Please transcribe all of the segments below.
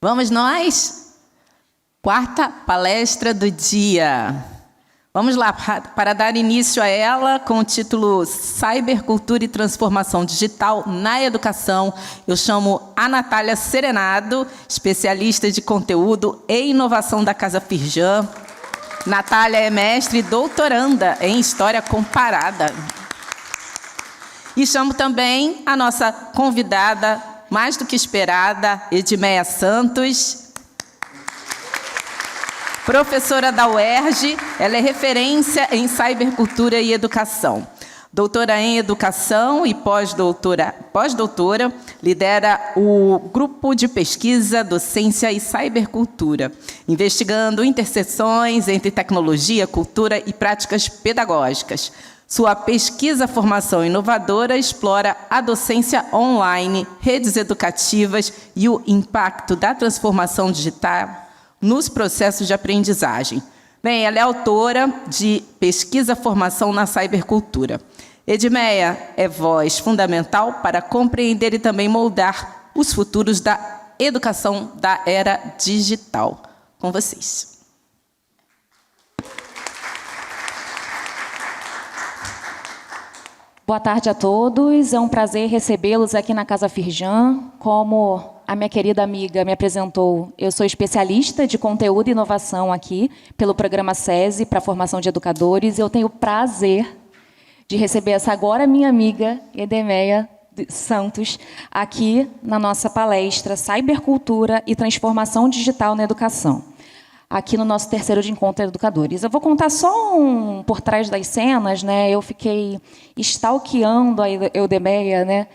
Vamos nós? Quarta palestra do dia. Vamos lá, para dar início a ela, com o título Cybercultura e Transformação Digital na Educação, eu chamo a Natália Serenado, especialista de conteúdo e inovação da Casa Firjan. Natália é mestre e doutoranda em História Comparada. E chamo também a nossa convidada, mais do que esperada, Edmeia Santos, professora da UERJ, ela é referência em cybercultura e educação. Doutora em educação e pós-doutora, lidera o grupo de pesquisa, docência e cybercultura, investigando interseções entre tecnologia, cultura e práticas pedagógicas. Sua pesquisa formação inovadora explora a docência online, redes educativas e o impacto da transformação digital nos processos de aprendizagem. Bem, ela é autora de Pesquisa Formação na Cybercultura. Edmeia é voz fundamental para compreender e também moldar os futuros da educação da era digital. Com vocês. Boa tarde a todos, é um prazer recebê-los aqui na Casa Firjan. Como a minha querida amiga me apresentou, eu sou especialista de conteúdo e inovação aqui pelo programa SESI para a formação de educadores. Eu tenho o prazer de receber essa agora minha amiga Edmeia Santos aqui na nossa palestra Cybercultura e Transformação Digital na Educação, aqui no nosso terceiro de encontro de educadores. Eu vou contar só por trás das cenas, né? Eu fiquei stalkeando a Edmeia, né?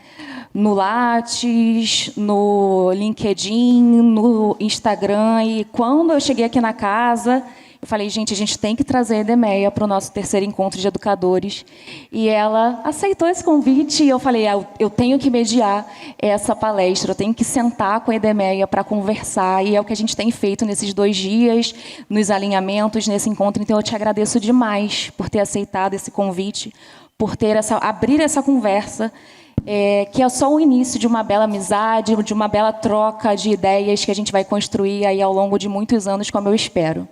No Lattes, no LinkedIn, no Instagram, e quando eu cheguei aqui na casa, eu falei, gente, a gente tem que trazer a Edmeia para o nosso terceiro encontro de educadores. E ela aceitou esse convite e eu falei, eu tenho que mediar essa palestra, eu tenho que sentar com a Edmeia para conversar, e é o que a gente tem feito nesses 2 dias, nos alinhamentos, nesse encontro. Então, eu te agradeço demais por ter aceitado esse convite, por ter abrir essa conversa, que é só o início de uma bela amizade, de uma bela troca de ideias que a gente vai construir aí ao longo de muitos anos, como eu espero.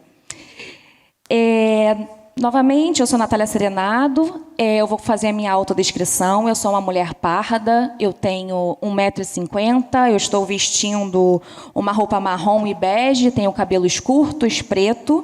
Novamente, eu sou Natália Serenado, eu vou fazer a minha autodescrição. Eu sou uma mulher parda, eu tenho 1,50 m, eu estou vestindo uma roupa marrom e bege, tenho cabelos curtos, preto.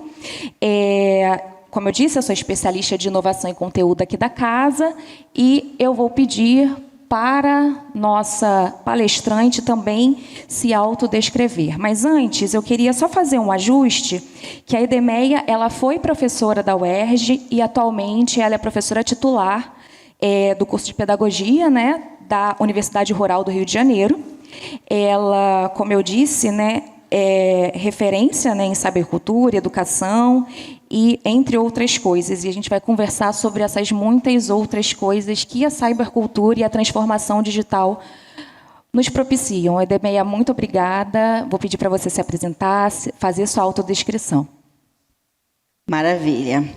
Como eu disse, eu sou especialista de inovação e conteúdo aqui da casa, e eu vou pedir para nossa palestrante também se autodescrever. Mas antes, eu queria só fazer um ajuste, que a Edmeia, ela foi professora da UERJ e atualmente ela é professora titular do curso de Pedagogia, né, da Universidade Rural do Rio de Janeiro. Ela, como eu disse, né, é referência, né, em cybercultura, educação e entre outras coisas. E a gente vai conversar sobre essas muitas outras coisas que a cybercultura e a transformação digital nos propiciam. Edmeia, muito obrigada. Vou pedir para você se apresentar, fazer sua autodescrição. Maravilha.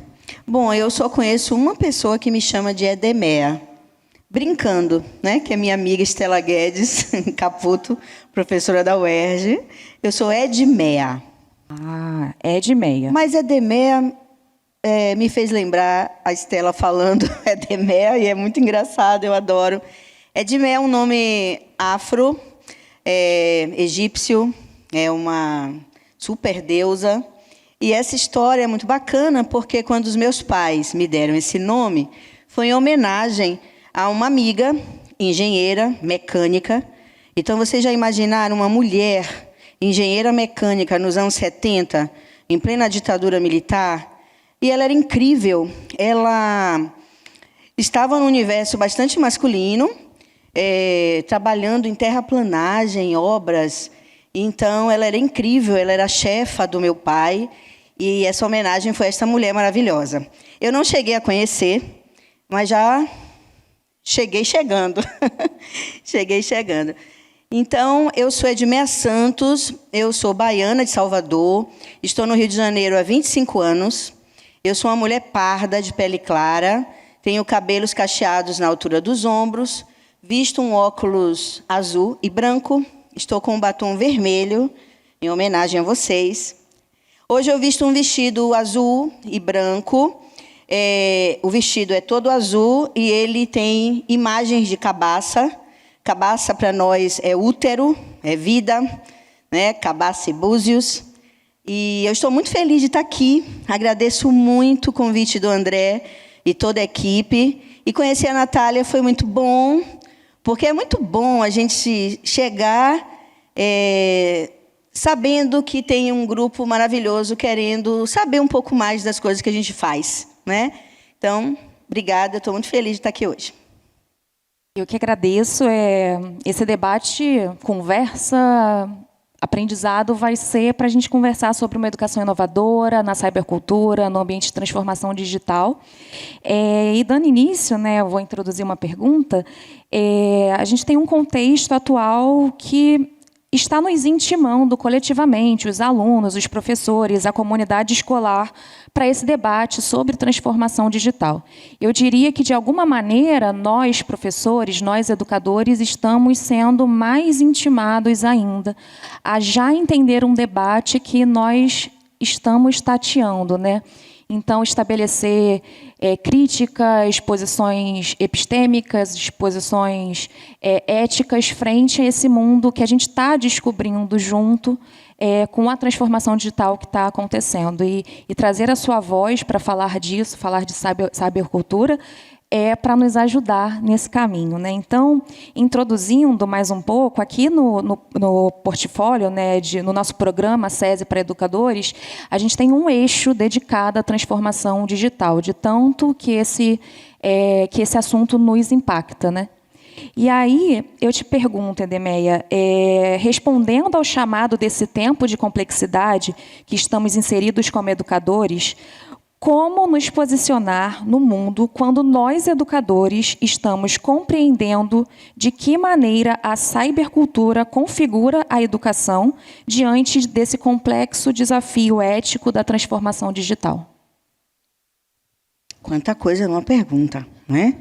Bom, eu só conheço uma pessoa que me chama de Edmeia, brincando, né? Que é minha amiga Estela Guedes Caputo, professora da UERJ. Eu sou Edmeia. Ah, Edmeia. Mas Edmeia me fez lembrar a Estela falando Edmeia, e é muito engraçado, eu adoro. Edmeia é um nome afro, egípcio, é uma super deusa. E essa história é muito bacana, porque quando os meus pais me deram esse nome, foi em homenagem a uma amiga, engenheira mecânica. Então, vocês já imaginaram uma mulher engenheira mecânica nos anos 70, em plena ditadura militar? E ela era incrível. Ela estava num universo bastante masculino, trabalhando em terraplanagem, obras. Então, ela era incrível, ela era a chefa do meu pai, e essa homenagem foi a essa mulher maravilhosa. Eu não cheguei a conhecer, mas já cheguei chegando. Cheguei chegando. Então, eu sou Edmeia Santos, eu sou baiana de Salvador, estou no Rio de Janeiro há 25 anos. Eu sou uma mulher parda, de pele clara, tenho cabelos cacheados na altura dos ombros, visto um óculos azul e branco, estou com um batom vermelho, em homenagem a vocês. Hoje eu visto um vestido azul e branco. O vestido é todo azul e ele tem imagens de cabaça. Cabaça para nós é útero, é vida, né? Cabaça e búzios. E eu estou muito feliz de estar aqui. Agradeço muito o convite do André e toda a equipe. E conhecer a Natália foi muito bom, porque é muito bom a gente chegar sabendo que tem um grupo maravilhoso querendo saber um pouco mais das coisas que a gente faz, né? Então, obrigada, estou muito feliz de estar aqui hoje. Eu que agradeço. Esse debate, conversa, aprendizado vai ser para a gente conversar sobre uma educação inovadora, na cybercultura, no ambiente de transformação digital. E dando início, né, eu vou introduzir uma pergunta. A gente tem um contexto atual que está nos intimando coletivamente, os alunos, os professores, a comunidade escolar, para esse debate sobre transformação digital. Eu diria que, de alguma maneira, nós, professores, nós, educadores, estamos sendo mais intimados ainda a já entender um debate que nós estamos tateando, né? Então, estabelecer críticas, posições epistêmicas, posições éticas frente a esse mundo que a gente está descobrindo junto com a transformação digital que está acontecendo. E trazer a sua voz para falar disso, falar de cybercultura, para nos ajudar nesse caminho, né? Então, introduzindo mais um pouco, aqui no portfólio, né, no nosso programa SESI para Educadores, a gente tem um eixo dedicado à transformação digital, de tanto que esse assunto nos impacta, né? E aí, eu te pergunto, Edemeia, respondendo ao chamado desse tempo de complexidade que estamos inseridos como educadores, como nos posicionar no mundo quando nós, educadores, estamos compreendendo de que maneira a cybercultura configura a educação diante desse complexo desafio ético da transformação digital? Quanta coisa numa pergunta, né?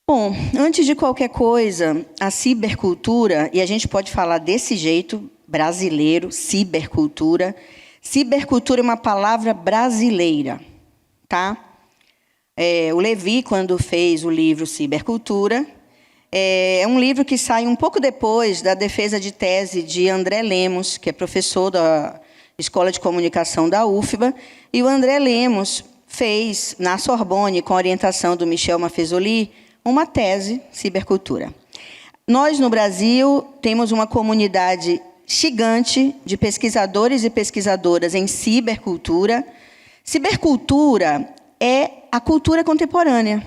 Bom, antes de qualquer coisa, a cibercultura, e a gente pode falar desse jeito, brasileiro, cibercultura. Cibercultura é uma palavra brasileira, tá? O Levi, quando fez o livro Cibercultura, é um livro que sai um pouco depois da defesa de tese de André Lemos, que é professor da Escola de Comunicação da UFBA, e o André Lemos fez, na Sorbonne, com a orientação do Michel Maffezoli, uma tese Cibercultura. Nós, no Brasil, temos uma comunidade gigante de pesquisadores e pesquisadoras em cibercultura. Cibercultura é a cultura contemporânea.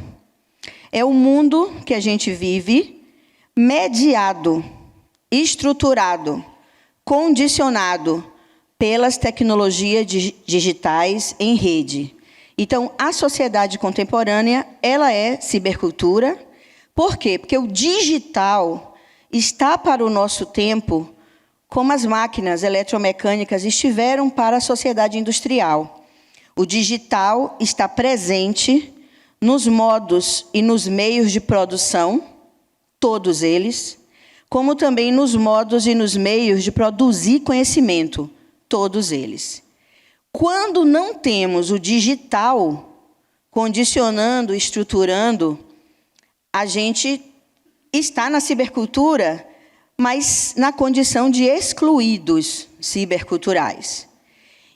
É o mundo que a gente vive, mediado, estruturado, condicionado pelas tecnologias digitais em rede. Então, a sociedade contemporânea, ela é cibercultura. Por quê? Porque o digital está para o nosso tempo como as máquinas eletromecânicas estiveram para a sociedade industrial. O digital está presente nos modos e nos meios de produção, todos eles, como também nos modos e nos meios de produzir conhecimento, todos eles. Quando não temos o digital condicionando, estruturando, a gente está na cibercultura, mas na condição de excluídos ciberculturais.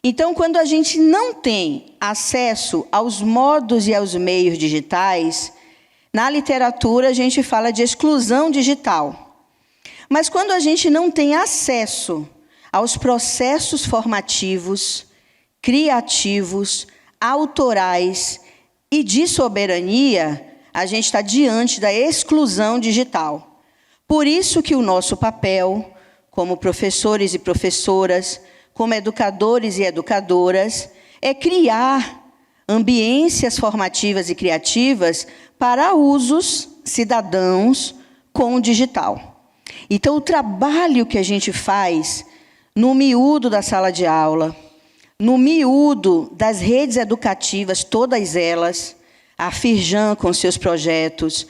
Então, quando a gente não tem acesso aos modos e aos meios digitais, na literatura a gente fala de exclusão digital. Mas quando a gente não tem acesso aos processos formativos, criativos, autorais e de soberania, a gente está diante da exclusão digital. Por isso que o nosso papel, como professores e professoras, como educadores e educadoras, é criar ambiências formativas e criativas para usos cidadãos com o digital. Então, o trabalho que a gente faz no miúdo da sala de aula, no miúdo das redes educativas, todas elas, a Firjan com seus projetos,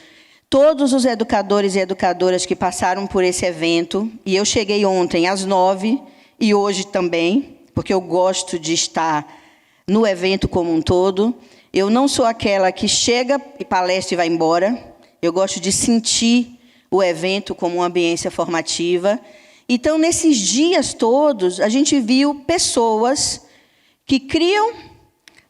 todos os educadores e educadoras que passaram por esse evento, e eu cheguei ontem às 9h, e hoje também, porque eu gosto de estar no evento como um todo. Eu não sou aquela que chega e palestra e vai embora. Eu gosto de sentir o evento como uma ambiência formativa. Então, nesses dias todos, a gente viu pessoas que criam,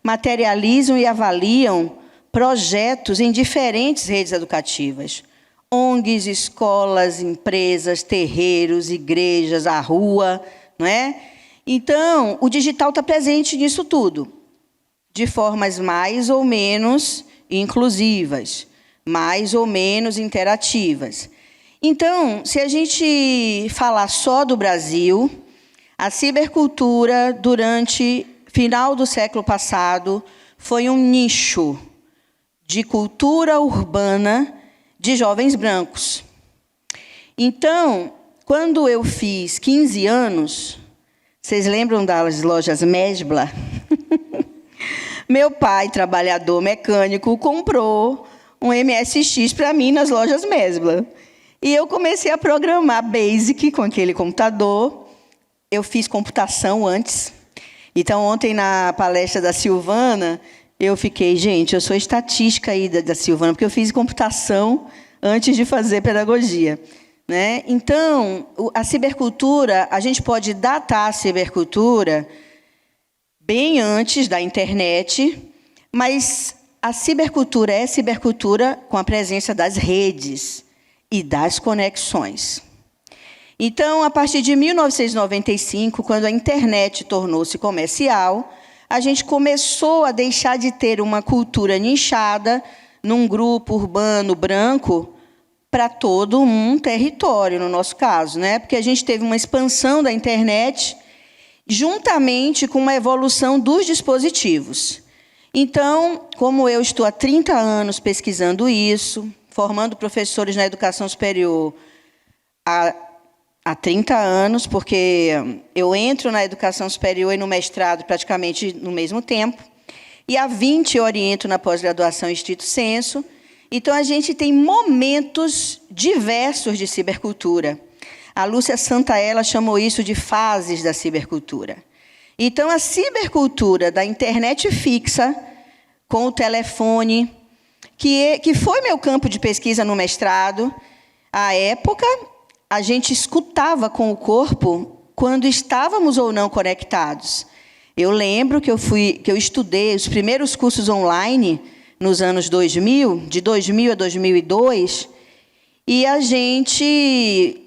materializam e avaliam projetos em diferentes redes educativas. ONGs, escolas, empresas, terreiros, igrejas, a rua, não é? Então, o digital está presente nisso tudo, de formas mais ou menos inclusivas, mais ou menos interativas. Então, se a gente falar só do Brasil, a cibercultura, durante final do século passado, foi um nicho de cultura urbana de jovens brancos. Então, quando eu fiz 15 anos, vocês lembram das lojas Mesbla? Meu pai, trabalhador mecânico, comprou um MSX para mim nas lojas Mesbla. E eu comecei a programar Basic com aquele computador. Eu fiz computação antes. Então, ontem, na palestra da Silvana, eu fiquei, gente, eu sou estatística aí da Silvana, porque eu fiz computação antes de fazer pedagogia, né? Então, a cibercultura, a gente pode datar a cibercultura bem antes da internet, mas a cibercultura é cibercultura com a presença das redes e das conexões. Então, a partir de 1995, quando a internet tornou-se comercial, a gente começou a deixar de ter uma cultura nichada num grupo urbano branco para todo um território, no nosso caso, né? Porque a gente teve uma expansão da internet juntamente com uma evolução dos dispositivos. Então, como eu estou há 30 anos pesquisando isso, formando professores na educação superior há 30 anos, porque eu entro na educação superior e no mestrado praticamente no mesmo tempo, e há 20 eu oriento na pós-graduação em estrito sensu. Então, a gente tem momentos diversos de cibercultura. A Lúcia Santaella chamou isso de fases da cibercultura. Então, a cibercultura da internet fixa, com o telefone, que foi meu campo de pesquisa no mestrado, à época, a gente escutava com o corpo quando estávamos ou não conectados. Eu lembro que eu estudei os primeiros cursos online nos anos 2000, de 2000 a 2002, e a gente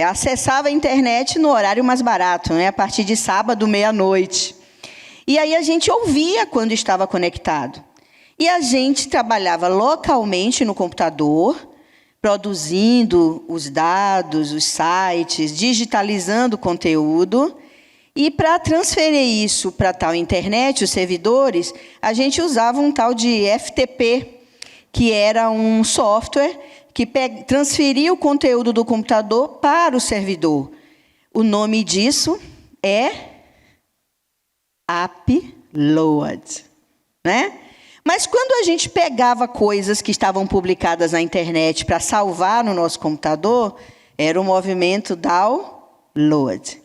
acessava a internet no horário mais barato, né, a partir de sábado, meia-noite. E aí a gente ouvia quando estava conectado. E a gente trabalhava localmente no computador, produzindo os dados, os sites, digitalizando o conteúdo. E, para transferir isso para tal internet, os servidores, a gente usava um tal de FTP, que era um software que transferia o conteúdo do computador para o servidor. O nome disso é upload, né? Mas quando a gente pegava coisas que estavam publicadas na internet para salvar no nosso computador, era o movimento download.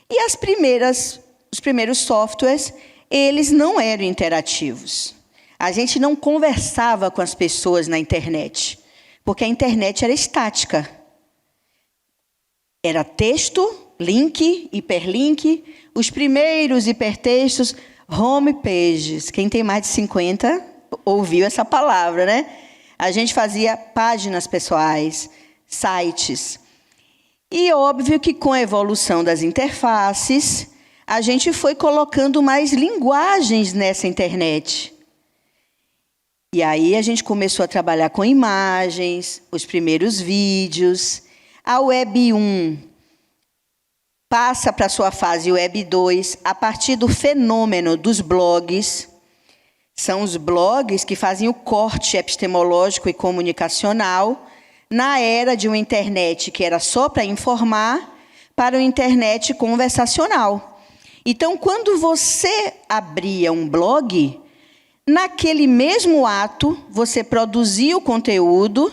E os primeiros softwares, eles não eram interativos. A gente não conversava com as pessoas na internet, porque a internet era estática. Era texto, link, hiperlink, os primeiros hipertextos, homepages. Quem tem mais de 50 ouviu essa palavra, né? A gente fazia páginas pessoais, sites. E óbvio que com a evolução das interfaces, a gente foi colocando mais linguagens nessa internet. E aí a gente começou a trabalhar com imagens, os primeiros vídeos. A Web 1 passa para a sua fase Web 2 a partir do fenômeno dos blogs. São os blogs que fazem o corte epistemológico e comunicacional na era de uma internet que era só para informar, para uma internet conversacional. Então, quando você abria um blog, naquele mesmo ato, você produzia o conteúdo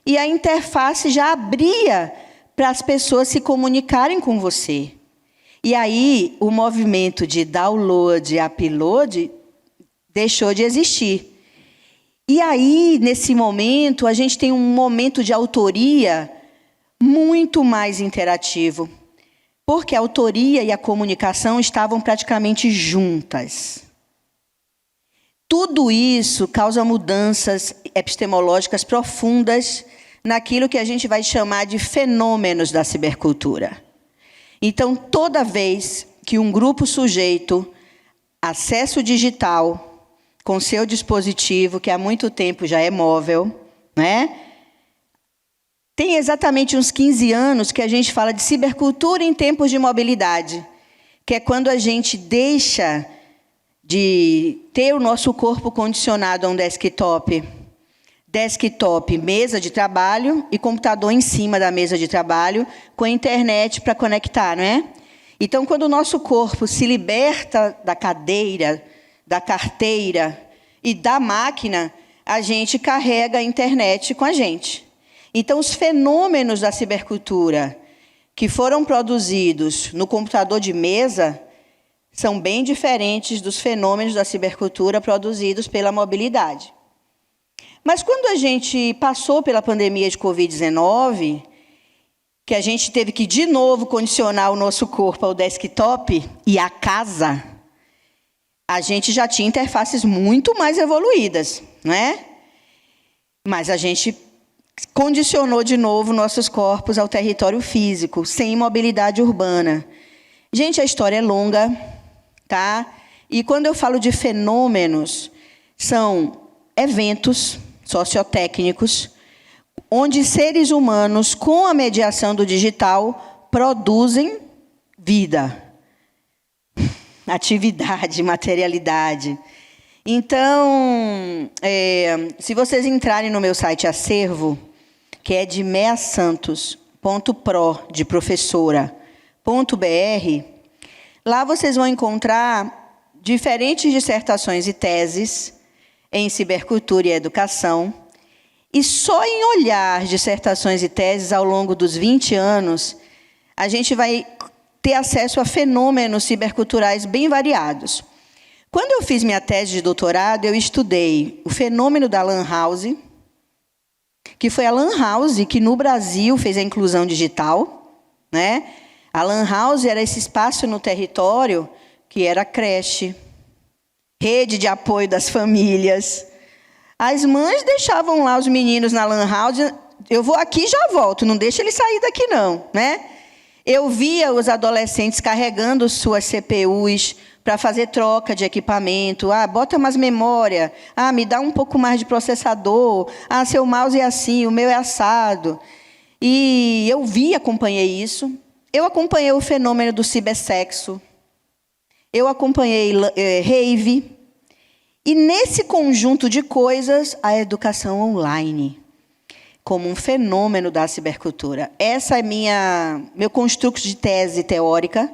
e a interface já abria para as pessoas se comunicarem com você. E aí, o movimento de download e upload deixou de existir. E aí, nesse momento, a gente tem um momento de autoria muito mais interativo, porque a autoria e a comunicação estavam praticamente juntas. Tudo isso causa mudanças epistemológicas profundas naquilo que a gente vai chamar de fenômenos da cibercultura. Então, toda vez que um grupo sujeito acessa o digital com seu dispositivo, que há muito tempo já é móvel, né? Tem exatamente uns 15 anos que a gente fala de cibercultura em tempos de mobilidade, que é quando a gente deixa de ter o nosso corpo condicionado a um desktop. Desktop, mesa de trabalho e computador em cima da mesa de trabalho, com a internet para conectar, não é? Então, quando o nosso corpo se liberta da cadeira, da carteira e da máquina, a gente carrega a internet com a gente. Então, os fenômenos da cibercultura que foram produzidos no computador de mesa são bem diferentes dos fenômenos da cibercultura produzidos pela mobilidade. Mas quando a gente passou pela pandemia de Covid-19, que a gente teve que, de novo, condicionar o nosso corpo ao desktop e à casa, a gente já tinha interfaces muito mais evoluídas, não é? Mas a gente condicionou de novo nossos corpos ao território físico, sem mobilidade urbana. Gente, a história é longa, tá? E quando eu falo de fenômenos, são eventos sociotécnicos, onde seres humanos, com a mediação do digital, produzem vida, atividade, materialidade. Então, se vocês entrarem no meu site Acervo, que é de measantos.pro, de professora.br, lá vocês vão encontrar diferentes dissertações e teses em cibercultura e educação. E só em olhar dissertações e teses ao longo dos 20 anos, a gente vai ter acesso a fenômenos ciberculturais bem variados. Quando eu fiz minha tese de doutorado, eu estudei o fenômeno da Lan House, que foi a Lan House que no Brasil fez a inclusão digital, né? A Lan House era esse espaço no território que era creche, rede de apoio das famílias. As mães deixavam lá os meninos na Lan House, eu vou aqui e já volto, não deixa ele sair daqui não, né? Eu via os adolescentes carregando suas CPUs para fazer troca de equipamento. Ah, bota mais memória. Ah, me dá um pouco mais de processador. Ah, seu mouse é assim, o meu é assado. E eu acompanhei isso. Eu acompanhei o fenômeno do cibersexo. Eu acompanhei rave. E nesse conjunto de coisas, a educação online, como um fenômeno da cibercultura. Essa é meu construto de tese teórica,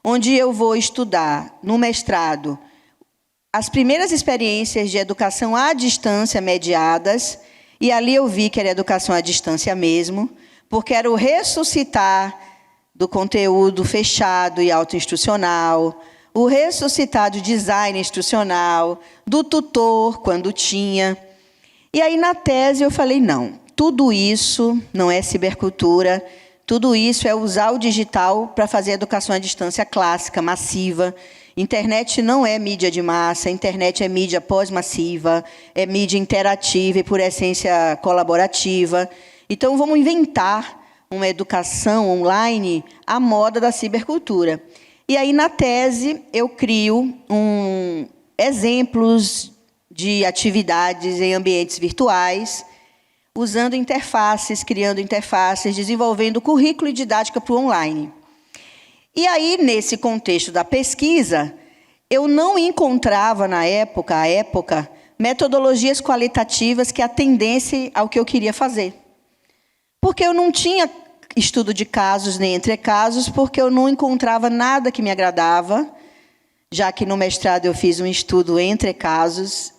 onde eu vou estudar, no mestrado, as primeiras experiências de educação à distância mediadas, e ali eu vi que era educação à distância mesmo, porque era o ressuscitar do conteúdo fechado e autoinstrucional, o ressuscitar do design instrucional, do tutor, quando tinha. E aí, na tese, eu falei, não, tudo isso não é cibercultura, tudo isso é usar o digital para fazer educação à distância clássica, massiva. Internet não é mídia de massa, internet é mídia pós-massiva, é mídia interativa e, por essência, colaborativa. Então, vamos inventar uma educação online à moda da cibercultura. E aí, na tese, eu crio exemplos de atividades em ambientes virtuais, usando interfaces, criando interfaces, desenvolvendo currículo e didática para o online. E aí, nesse contexto da pesquisa, eu não encontrava, na época, metodologias qualitativas que atendessem ao que eu queria fazer. Porque eu não tinha estudo de casos nem entre casos, porque eu não encontrava nada que me agradava, já que no mestrado eu fiz um estudo entre casos.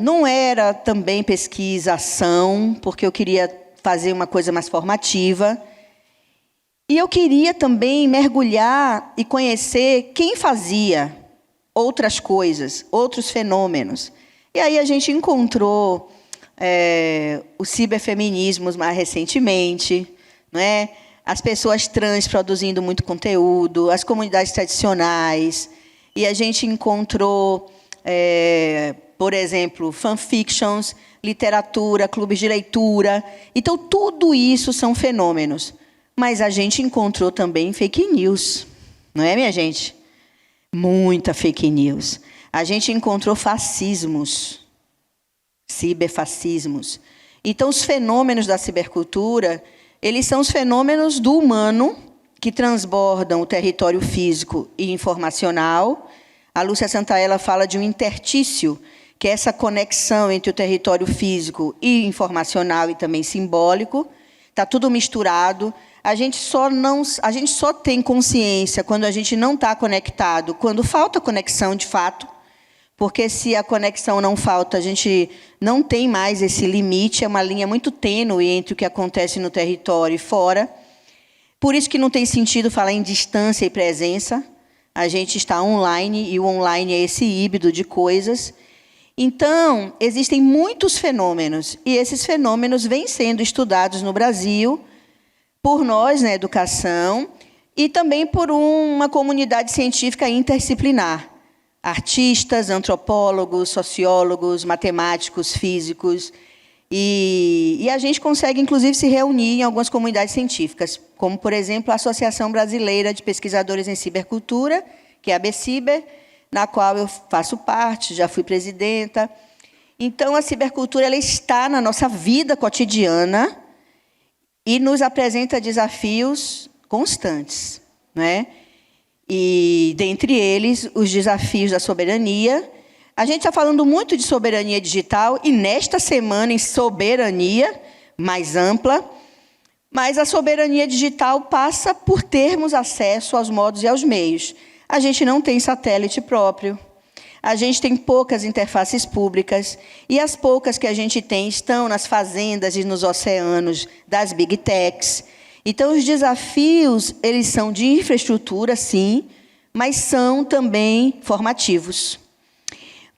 Não era também pesquisa-ação, porque eu queria fazer uma coisa mais formativa. E eu queria também mergulhar e conhecer quem fazia outras coisas, outros fenômenos. E aí a gente encontrou o ciberfeminismo mais recentemente, não é? As pessoas trans produzindo muito conteúdo, as comunidades tradicionais, e a gente encontrou, por exemplo, fanfictions, literatura, clubes de leitura. Então, tudo isso são fenômenos. Mas a gente encontrou também fake news, não é, minha gente? Muita fake news. A gente encontrou fascismos, ciberfascismos. Então, os fenômenos da cibercultura, eles são os fenômenos do humano que transbordam o território físico e informacional. A Lúcia Santaella fala de um intertício, que é essa conexão entre o território físico e informacional e também simbólico. Está tudo misturado. A gente só tem consciência quando a gente não está conectado, quando falta conexão de fato, porque se a conexão não falta, a gente não tem mais esse limite, é uma linha muito tênue entre o que acontece no território e fora. Por isso que não tem sentido falar em distância e presença. A gente está online, e o online é esse híbrido de coisas. Então, existem muitos fenômenos, e esses fenômenos vêm sendo estudados no Brasil, por nós, na educação, e também por uma comunidade científica interdisciplinar. Artistas, antropólogos, sociólogos, matemáticos, físicos. E a gente consegue, inclusive, se reunir em algumas comunidades científicas, como, por exemplo, a Associação Brasileira de Pesquisadores em Cibercultura, que é a ABCiber, na qual eu faço parte, já fui presidenta. Então, a cibercultura ela está na nossa vida cotidiana e nos apresenta desafios constantes, não é? E, dentre eles, os desafios da soberania. A gente está falando muito de soberania digital, e nesta semana, em soberania mais ampla, mas a soberania digital passa por termos acesso aos modos e aos meios. A gente não tem satélite próprio, a gente tem poucas interfaces públicas, e as poucas que a gente tem estão nas fazendas e nos oceanos das big techs. Então, os desafios, eles são de infraestrutura, sim, mas são também formativos.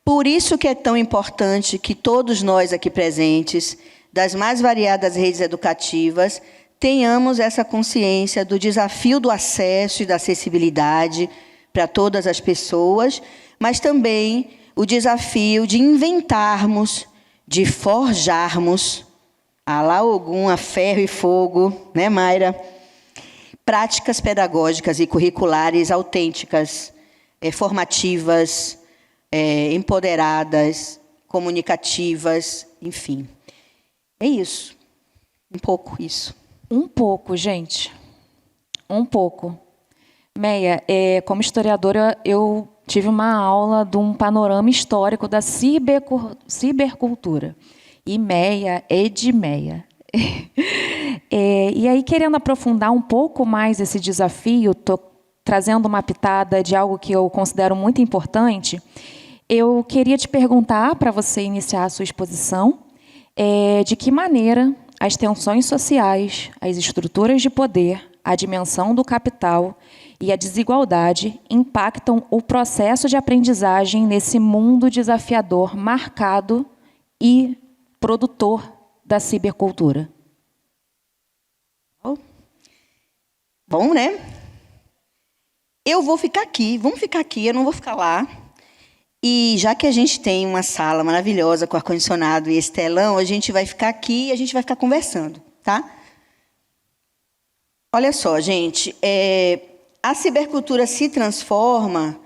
Por isso que é tão importante que todos nós aqui presentes, das mais variadas redes educativas, tenhamos essa consciência do desafio do acesso e da acessibilidade para todas as pessoas, mas também o desafio de inventarmos, de forjarmos, a lá Ogum, a ferro e fogo, né, Mayra? Práticas pedagógicas e curriculares autênticas, formativas, empoderadas, comunicativas, enfim. É isso. Um pouco isso. Um pouco, gente. Um pouco. Meia, como historiadora, eu tive uma aula de um panorama histórico da cibercultura. E Meia é de Meia. E aí, querendo aprofundar um pouco mais esse desafio, estou trazendo uma pitada de algo que eu considero muito importante. Eu queria te perguntar, para você iniciar a sua exposição, de que maneira as tensões sociais, as estruturas de poder, a dimensão do capital e a desigualdade impactam o processo de aprendizagem nesse mundo desafiador, marcado e produtor da cibercultura. Bom, né? Eu vou ficar aqui, vamos ficar aqui, eu não vou ficar lá. E já que a gente tem uma sala maravilhosa com ar-condicionado e esse telão, a gente vai ficar aqui e a gente vai ficar conversando, tá? Olha só, gente, a cibercultura se transforma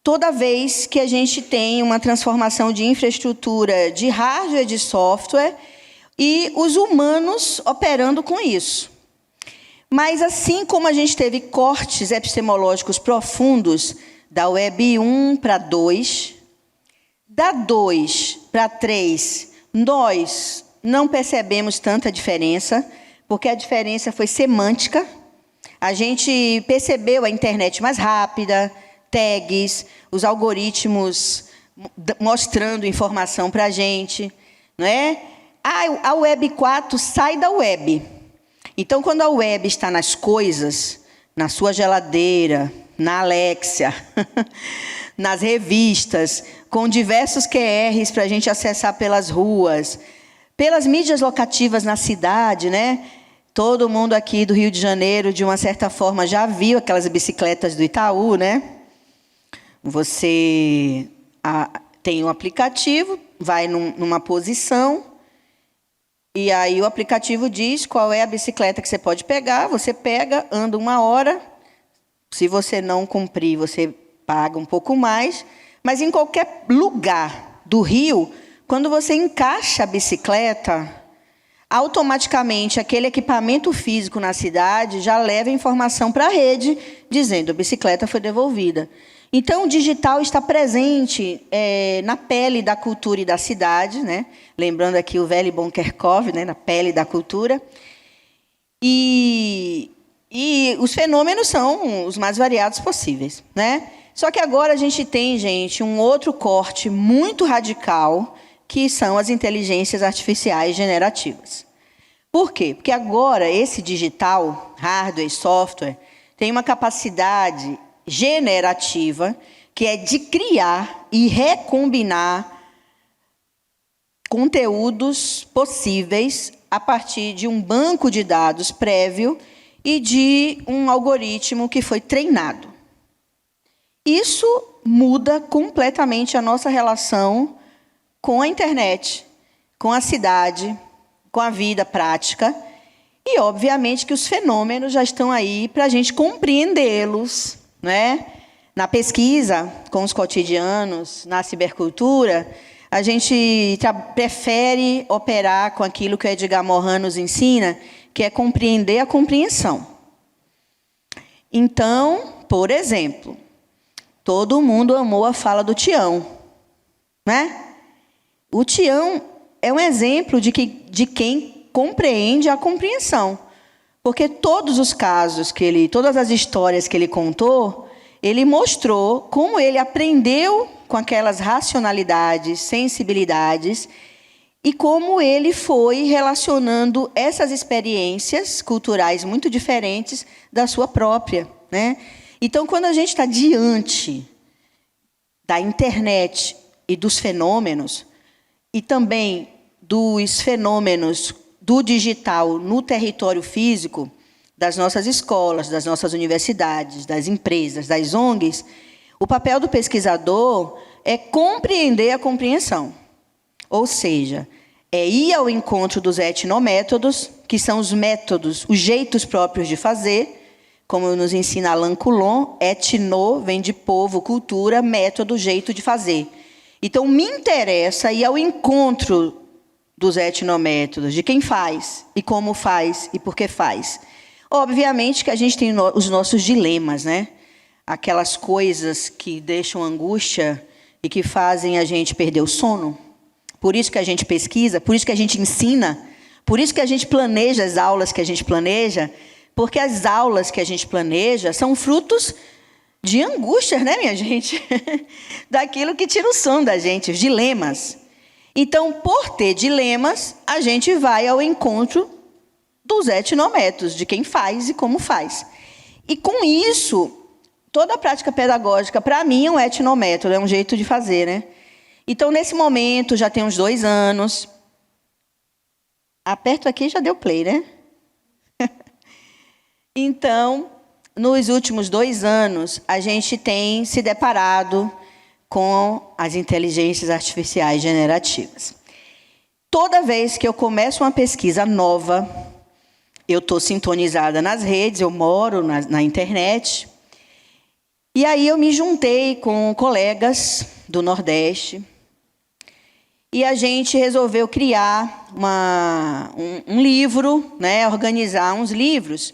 toda vez que a gente tem uma transformação de infraestrutura, de hardware, de software, e os humanos operando com isso. Mas, assim como a gente teve cortes epistemológicos profundos da Web 1 para 2, da 2 para 3, nós não percebemos tanta diferença, porque a diferença foi semântica. A gente percebeu a internet mais rápida, tags, os algoritmos mostrando informação para a gente, não é? A Web 4 sai da web. Então, quando a web está nas coisas, na sua geladeira, na Alexia, nas revistas, com diversos QRs para a gente acessar pelas ruas, pelas mídias locativas na cidade, né? Todo mundo aqui do Rio de Janeiro, de uma certa forma, já viu aquelas bicicletas do Itaú, né? Você tem um aplicativo, vai numa posição, e aí o aplicativo diz qual é a bicicleta que você pode pegar, você pega, anda 1 hora, se você não cumprir, você paga um pouco mais, mas em qualquer lugar do Rio, quando você encaixa a bicicleta, automaticamente aquele equipamento físico na cidade já leva informação para a rede, dizendo que a bicicleta foi devolvida. Então, o digital está presente na pele da cultura e da cidade, né? Lembrando aqui o velho bom Kerkhove, né? Na pele da cultura. E os fenômenos são os mais variados possíveis, né? Só que agora a gente tem, gente, um outro corte muito radical, que são as inteligências artificiais generativas. Por quê? Porque agora esse digital, hardware e software, tem uma capacidade generativa, que é de criar e recombinar conteúdos possíveis a partir de um banco de dados prévio e de um algoritmo que foi treinado. Isso muda completamente a nossa relação com a internet, com a cidade, com a vida prática. E, obviamente, que os fenômenos já estão aí para a gente compreendê-los, né? Na pesquisa com os cotidianos, na cibercultura, a gente prefere operar com aquilo que o Edgar Morin nos ensina, que é compreender a compreensão. Então, por exemplo, todo mundo amou a fala do Tião, né? O Tião é um exemplo de quem compreende a compreensão. Porque todos os casos todas as histórias que ele contou, ele mostrou como ele aprendeu com aquelas racionalidades, sensibilidades, e como ele foi relacionando essas experiências culturais muito diferentes da sua própria, né? Então, quando a gente está diante da internet e dos fenômenos, e também dos fenômenos do digital no território físico, das nossas escolas, das nossas universidades, das empresas, das ONGs, o papel do pesquisador é compreender a compreensão. Ou seja, é ir ao encontro dos etnométodos, que são os métodos, os jeitos próprios de fazer, como nos ensina Alain Coulon, etno vem de povo, cultura, método, jeito de fazer. Então, me interessa ir ao encontro dos etnométodos, de quem faz, e como faz, e por que faz. Obviamente que a gente tem os nossos dilemas, né? Aquelas coisas que deixam angústia e que fazem a gente perder o sono. Por isso que a gente pesquisa, por isso que a gente ensina, por isso que a gente planeja as aulas que a gente planeja, porque as aulas que a gente planeja são frutos de angústias, né, minha gente? Daquilo que tira o sono da gente, os dilemas. Então, por ter dilemas, a gente vai ao encontro dos etnométodos, de quem faz e como faz. E, com isso, toda a prática pedagógica, para mim, é um etnométodo, é um jeito de fazer, né? Então, nesse momento, já tem uns 2 anos. Aperto aqui e já deu play, né? Então, nos últimos 2 anos, a gente tem se deparado com as inteligências artificiais generativas. Toda vez que eu começo uma pesquisa nova, eu estou sintonizada nas redes, eu moro na internet, e aí eu me juntei com colegas do Nordeste, e a gente resolveu criar um livro, né, organizar uns livros,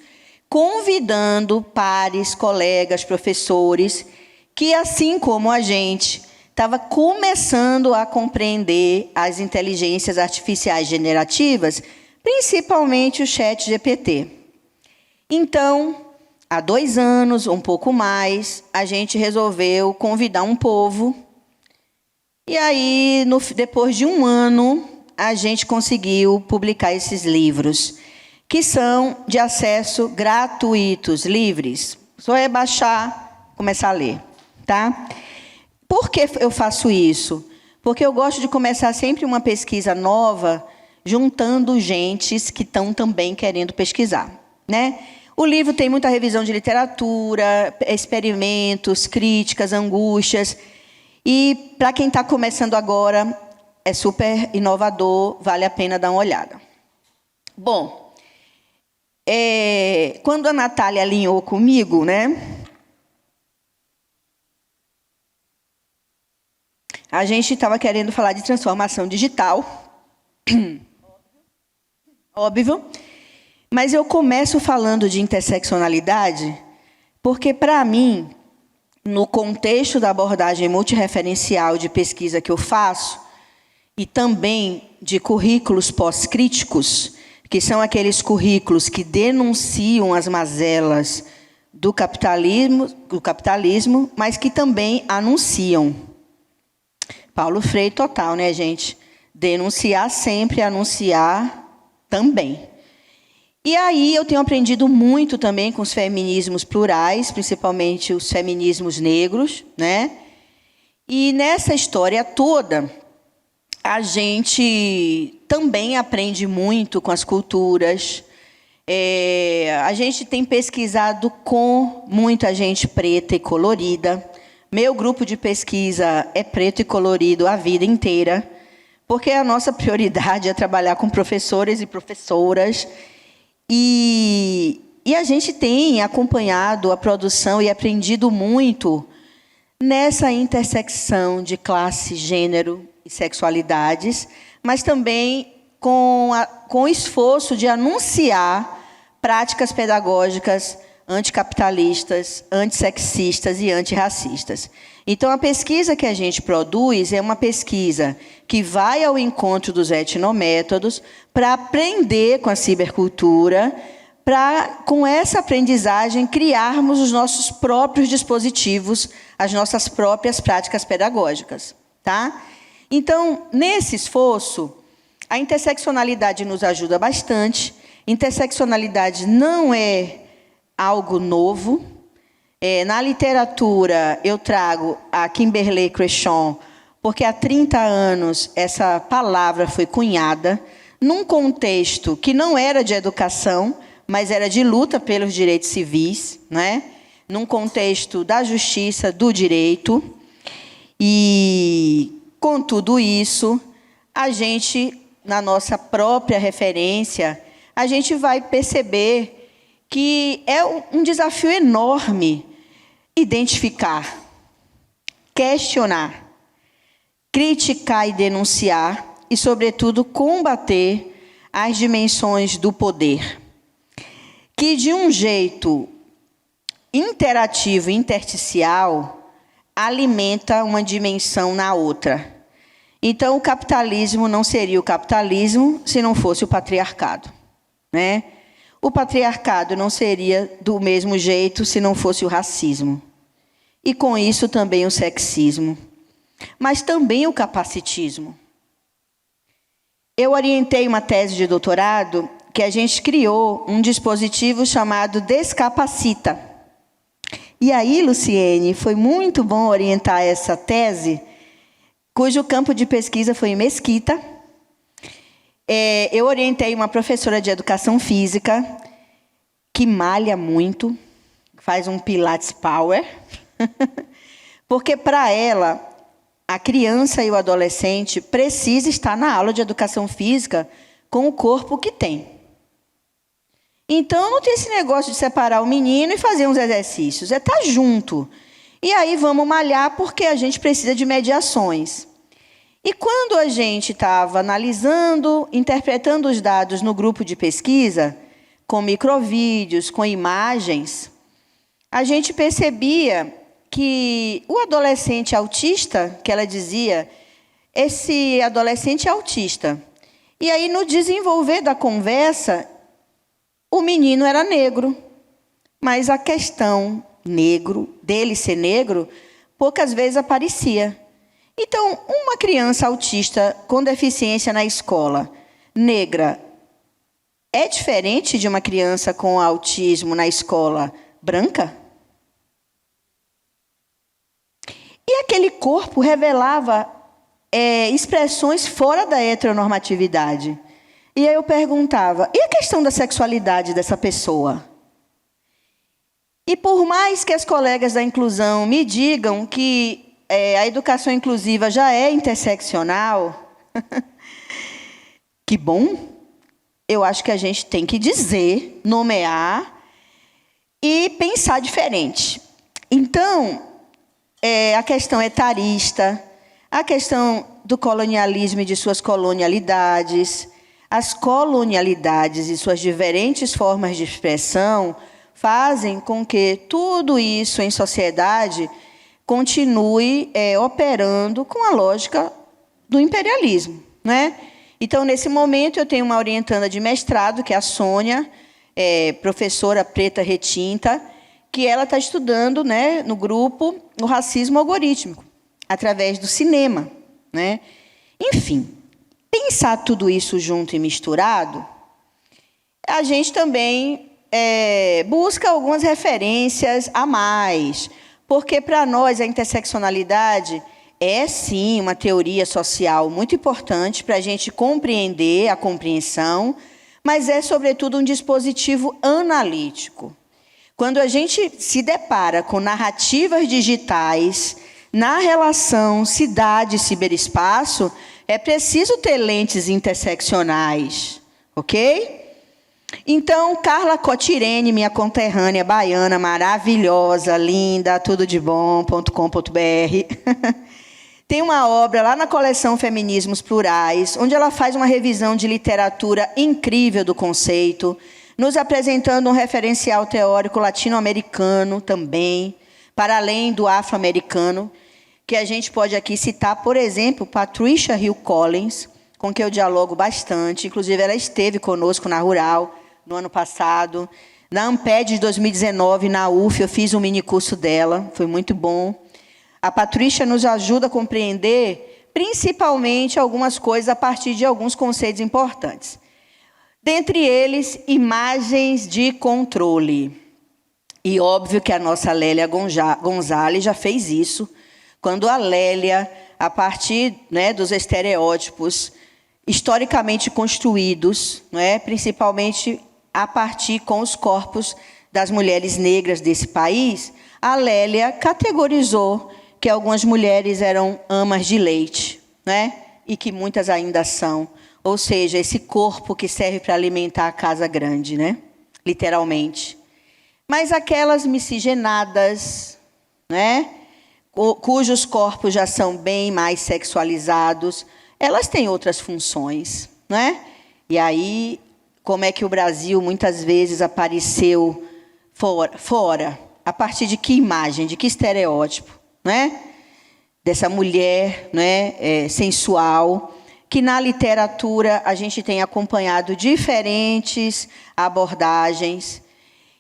convidando pares, colegas, professores, que, assim como a gente, estava começando a compreender as inteligências artificiais generativas, principalmente o ChatGPT. Então, há 2 anos, um pouco mais, a gente resolveu convidar um povo. E aí, depois de 1 ano, a gente conseguiu publicar esses livros, que são de acesso gratuitos, livres. Só é baixar, começar a ler, tá? Por que eu faço isso? Porque eu gosto de começar sempre uma pesquisa nova, juntando gentes que estão também querendo pesquisar, né? O livro tem muita revisão de literatura, experimentos, críticas, angústias. E, para quem está começando agora, é super inovador, vale a pena dar uma olhada. Bom, quando a Natália alinhou comigo, né? A gente estava querendo falar de transformação digital. Óbvio. Mas eu começo falando de interseccionalidade, porque, para mim, no contexto da abordagem multirreferencial de pesquisa que eu faço, e também de currículos pós-críticos, que são aqueles currículos que denunciam as mazelas do capitalismo, mas que também anunciam. Paulo Freire total, né, gente? Denunciar sempre, anunciar também. E aí eu tenho aprendido muito também com os feminismos plurais, principalmente os feminismos negros, né? E nessa história toda, a gente também aprende muito com as culturas. A gente tem pesquisado com muita gente preta e colorida. Meu grupo de pesquisa é preto e colorido a vida inteira, porque a nossa prioridade é trabalhar com professores e professoras. E a gente tem acompanhado a produção e aprendido muito nessa intersecção de classe, gênero e sexualidades, mas também com o esforço de anunciar práticas pedagógicas anticapitalistas, antissexistas e antirracistas. Então, a pesquisa que a gente produz é uma pesquisa que vai ao encontro dos etnométodos para aprender com a cibercultura, para, com essa aprendizagem, criarmos os nossos próprios dispositivos, as nossas próprias práticas pedagógicas, tá? Então, nesse esforço, a interseccionalidade nos ajuda bastante. Interseccionalidade não é algo novo. Na literatura, eu trago a Kimberlé Crenshaw, porque há 30 anos essa palavra foi cunhada num contexto que não era de educação, mas era de luta pelos direitos civis, né? Num contexto da justiça, do direito. E, com tudo isso, a gente, na nossa própria referência, a gente vai perceber que é um desafio enorme identificar, questionar, criticar e denunciar e, sobretudo, combater as dimensões do poder, que, de um jeito interativo e intersticial, alimenta uma dimensão na outra. Então, o capitalismo não seria o capitalismo se não fosse o patriarcado, né? O patriarcado não seria do mesmo jeito se não fosse o racismo. E, com isso, também o sexismo. Mas também o capacitismo. Eu orientei uma tese de doutorado que a gente criou um dispositivo chamado Descapacita. E aí, Luciene, foi muito bom orientar essa tese, cujo campo de pesquisa foi em Mesquita. Eu orientei uma professora de educação física que malha muito, faz um Pilates Power, porque, para ela, a criança e o adolescente precisa estar na aula de educação física com o corpo que tem. Então, não tem esse negócio de separar o menino e fazer uns exercícios, é estar junto. E aí vamos malhar porque a gente precisa de mediações. E quando a gente estava analisando, interpretando os dados no grupo de pesquisa, com microvídeos, com imagens, a gente percebia que o adolescente autista, que ela dizia, esse adolescente é autista. E aí, no desenvolver da conversa, o menino era negro, mas a questão dele ser negro, poucas vezes aparecia. Então, uma criança autista com deficiência na escola, negra, é diferente de uma criança com autismo na escola branca? E aquele corpo revelava expressões fora da heteronormatividade. E aí eu perguntava, e a questão da sexualidade dessa pessoa? E por mais que as colegas da inclusão me digam que a educação inclusiva já é interseccional, que bom, eu acho que a gente tem que dizer, nomear e pensar diferente. Então, a questão etarista, a questão do colonialismo e de suas colonialidades, as colonialidades e suas diferentes formas de expressão fazem com que tudo isso em sociedade continue operando com a lógica do imperialismo, né? Então, nesse momento, eu tenho uma orientanda de mestrado, que é a Sônia, professora preta retinta, que ela está estudando, né, no grupo o racismo algorítmico, através do cinema, né? Enfim, pensar tudo isso junto e misturado, a gente também busca algumas referências a mais, porque para nós a interseccionalidade é, sim, uma teoria social muito importante para a gente compreender a compreensão, mas é, sobretudo, um dispositivo analítico. Quando a gente se depara com narrativas digitais na relação cidade-ciberespaço, é preciso ter lentes interseccionais, ok? Então, Carla Cotirene, minha conterrânea baiana, maravilhosa, linda, tudo de bom.com.br, tem uma obra lá na coleção Feminismos Plurais, onde ela faz uma revisão de literatura incrível do conceito, nos apresentando um referencial teórico latino-americano também, para além do afro-americano, que a gente pode aqui citar, por exemplo, Patricia Hill Collins, com quem eu dialogo bastante. Inclusive, ela esteve conosco na Rural no ano passado. Na Amped de 2019, na UF, eu fiz um minicurso dela, foi muito bom. A Patrícia nos ajuda a compreender, principalmente, algumas coisas a partir de alguns conceitos importantes. Dentre eles, imagens de controle. E óbvio que a nossa Lélia Gonzalez já fez isso, quando a Lélia, a partir, né, dos estereótipos historicamente construídos, né, principalmente a partir com os corpos das mulheres negras desse país, a Lélia categorizou que algumas mulheres eram amas de leite, né? E que muitas ainda são. Ou seja, esse corpo que serve para alimentar a casa grande, né? Literalmente. Mas aquelas miscigenadas, né? Cujos corpos já são bem mais sexualizados, elas têm outras funções, né? E aí, como é que o Brasil muitas vezes apareceu fora? A partir de que imagem, de que estereótipo? Né? Dessa mulher, né, sensual, que na literatura a gente tem acompanhado diferentes abordagens,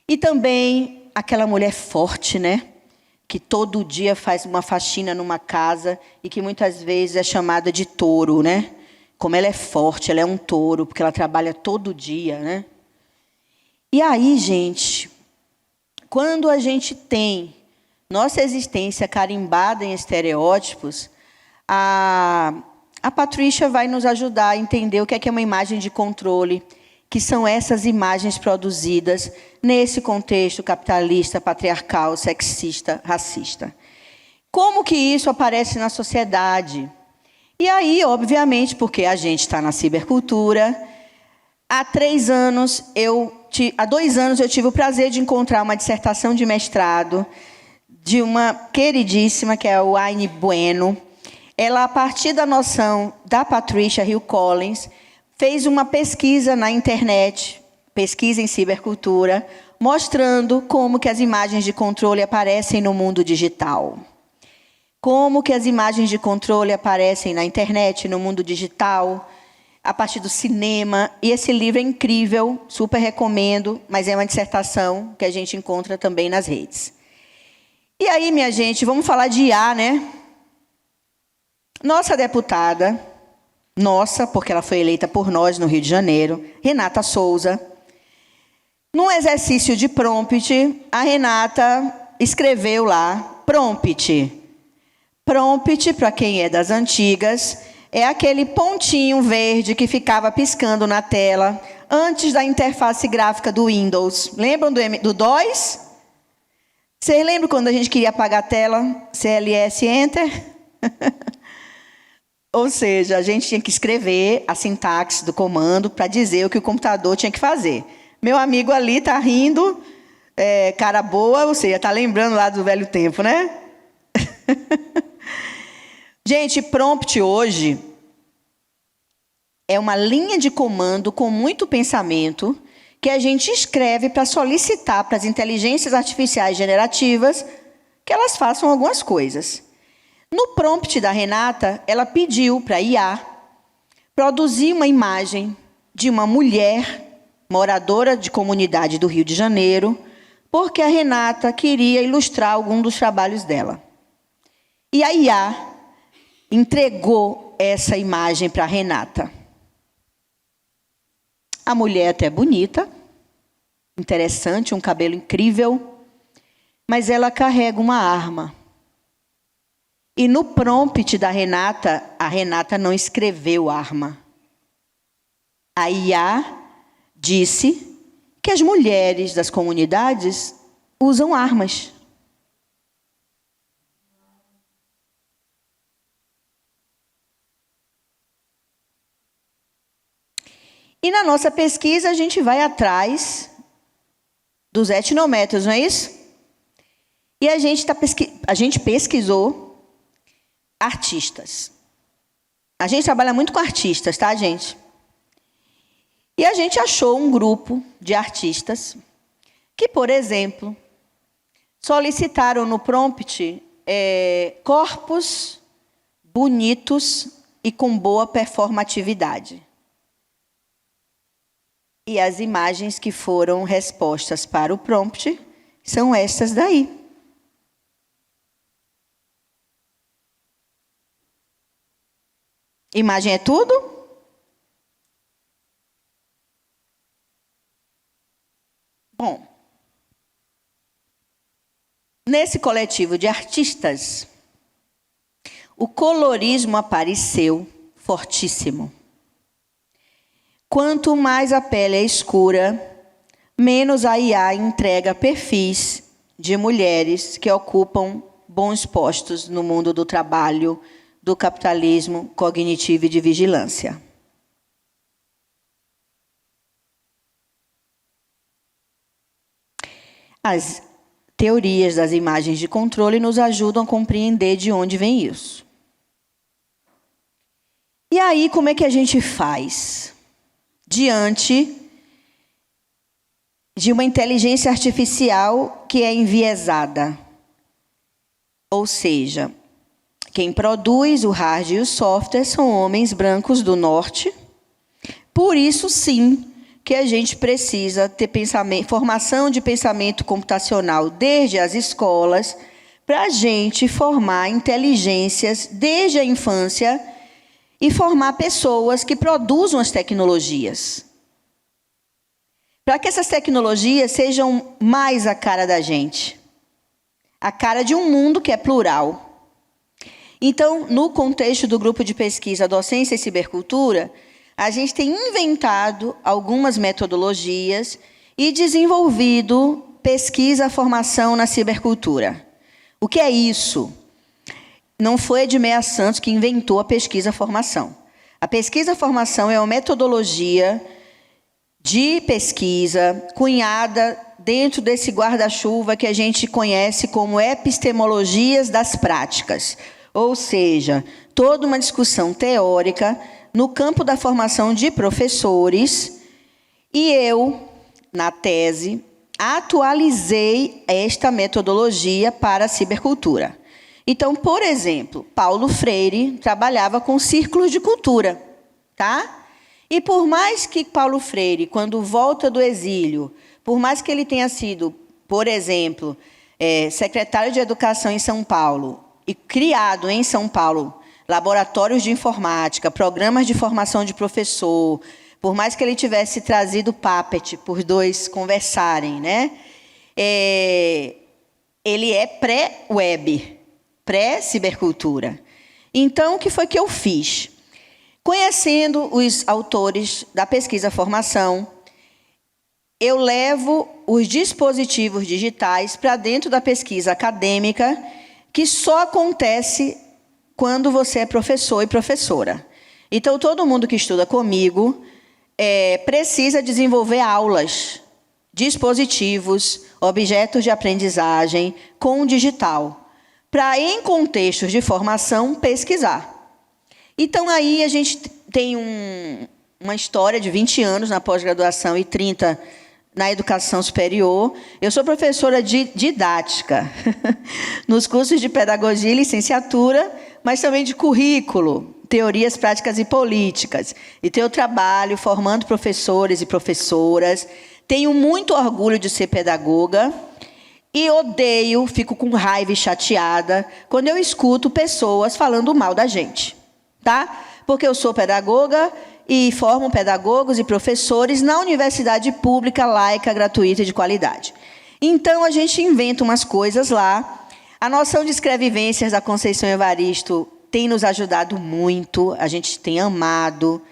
e também aquela mulher forte, né, que todo dia faz uma faxina numa casa e que muitas vezes é chamada de touro, né? Como ela é forte, ela é um touro, porque ela trabalha todo dia, né? E aí, gente, quando a gente tem nossa existência carimbada em estereótipos, a Patrícia vai nos ajudar a entender o que é uma imagem de controle, que são essas imagens produzidas nesse contexto capitalista, patriarcal, sexista, racista. Como que isso aparece na sociedade? E aí, obviamente, porque a gente está na cibercultura, há 2 anos eu tive o prazer de encontrar uma dissertação de mestrado de uma queridíssima, que é a Wayne Bueno. Ela, a partir da noção da Patricia Hill Collins, fez uma pesquisa na internet, pesquisa em cibercultura, mostrando como que as imagens de controle aparecem no mundo digital. Como que as imagens de controle aparecem na internet, no mundo digital, a partir do cinema. E esse livro é incrível, super recomendo, mas é uma dissertação que a gente encontra também nas redes. E aí, minha gente, vamos falar de IA, né? Nossa deputada, nossa, porque ela foi eleita por nós no Rio de Janeiro, Renata Souza. Num exercício de prompt, a Renata escreveu lá, prompt. Prompt, para quem é das antigas, é aquele pontinho verde que ficava piscando na tela antes da interface gráfica do Windows. Lembram do DOS? Vocês lembram quando a gente queria apagar a tela? CLS Enter? Ou seja, a gente tinha que escrever a sintaxe do comando para dizer o que o computador tinha que fazer. Meu amigo ali está rindo, cara boa, ou seja, está lembrando lá do velho tempo, né? Gente, prompt hoje é uma linha de comando com muito pensamento que a gente escreve para solicitar para as inteligências artificiais generativas que elas façam algumas coisas. No prompt da Renata, ela pediu para a IA produzir uma imagem de uma mulher moradora de comunidade do Rio de Janeiro, porque a Renata queria ilustrar algum dos trabalhos dela. E a IA entregou essa imagem para a Renata. A mulher até bonita, interessante, um cabelo incrível, mas ela carrega uma arma. E no prompt da Renata, a Renata não escreveu arma. A IA disse que as mulheres das comunidades usam armas. E na nossa pesquisa a gente vai atrás dos etnométodos, não é isso? E a gente pesquisou artistas. A gente trabalha muito com artistas, tá, gente? E a gente achou um grupo de artistas que, por exemplo, solicitaram no prompt corpos bonitos e com boa performatividade. E as imagens que foram respostas para o prompt são estas daí. Imagem é tudo? Bom, nesse coletivo de artistas, o colorismo apareceu fortíssimo. Quanto mais a pele é escura, menos a IA entrega perfis de mulheres que ocupam bons postos no mundo do trabalho, do capitalismo cognitivo e de vigilância. As teorias das imagens de controle nos ajudam a compreender de onde vem isso. E aí, como é que a gente faz? Diante de uma inteligência artificial que é enviesada. Ou seja, quem produz o hardware e o software são homens brancos do norte. Por isso, sim, que a gente precisa ter formação de pensamento computacional desde as escolas, para a gente formar inteligências desde a infância e formar pessoas que produzam as tecnologias. Para que essas tecnologias sejam mais a cara da gente. A cara de um mundo que é plural. Então, no contexto do grupo de pesquisa Docência e Cibercultura, a gente tem inventado algumas metodologias e desenvolvido pesquisa, formação na cibercultura. O que é isso? Não foi Edmeia Santos que inventou a pesquisa-formação. A pesquisa-formação é uma metodologia de pesquisa cunhada dentro desse guarda-chuva que a gente conhece como epistemologias das práticas. Ou seja, toda uma discussão teórica no campo da formação de professores. E eu, na tese, atualizei esta metodologia para a cibercultura. Então, por exemplo, Paulo Freire trabalhava com círculos de cultura, tá? E por mais que Paulo Freire, quando volta do exílio, por mais que ele tenha sido, por exemplo, secretário de Educação em São Paulo e criado em São Paulo, laboratórios de informática, programas de formação de professor, por mais que ele tivesse trazido o Puppet, por dois conversarem, né? Ele é pré-web, pré-cibercultura. Então, o que foi que eu fiz? Conhecendo os autores da pesquisa-formação, eu levo os dispositivos digitais para dentro da pesquisa acadêmica, que só acontece quando você é professor e professora. Então, todo mundo que estuda comigo precisa desenvolver aulas, dispositivos, objetos de aprendizagem com o digital, para, em contextos de formação, pesquisar. Então, aí a gente tem uma história de 20 anos na pós-graduação e 30 na educação superior. Eu sou professora de didática, nos cursos de pedagogia e licenciatura, mas também de currículo, teorias práticas e políticas. E tenho trabalho formando professores e professoras. Tenho muito orgulho de ser pedagoga e odeio, fico com raiva e chateada quando eu escuto pessoas falando mal da gente, tá? Porque eu sou pedagoga e formo pedagogos e professores na universidade pública, laica, gratuita e de qualidade. Então, a gente inventa umas coisas lá. A noção de escrevivências da Conceição Evaristo tem nos ajudado muito, a gente tem amado.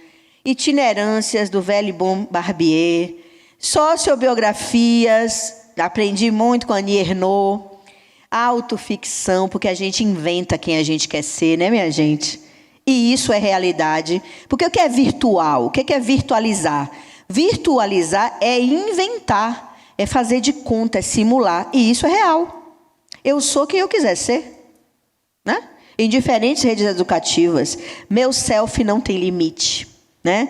Itinerâncias do velho e bom Barbier, sociobiografias, aprendi muito com a Annie Ernaux, autoficção, porque a gente inventa quem a gente quer ser, né, minha gente? E isso é realidade. Porque o que é virtual? O que é virtualizar? Virtualizar é inventar, é fazer de conta, é simular. E isso é real. Eu sou quem eu quiser ser, né? Em diferentes redes educativas, meu selfie não tem limite, né?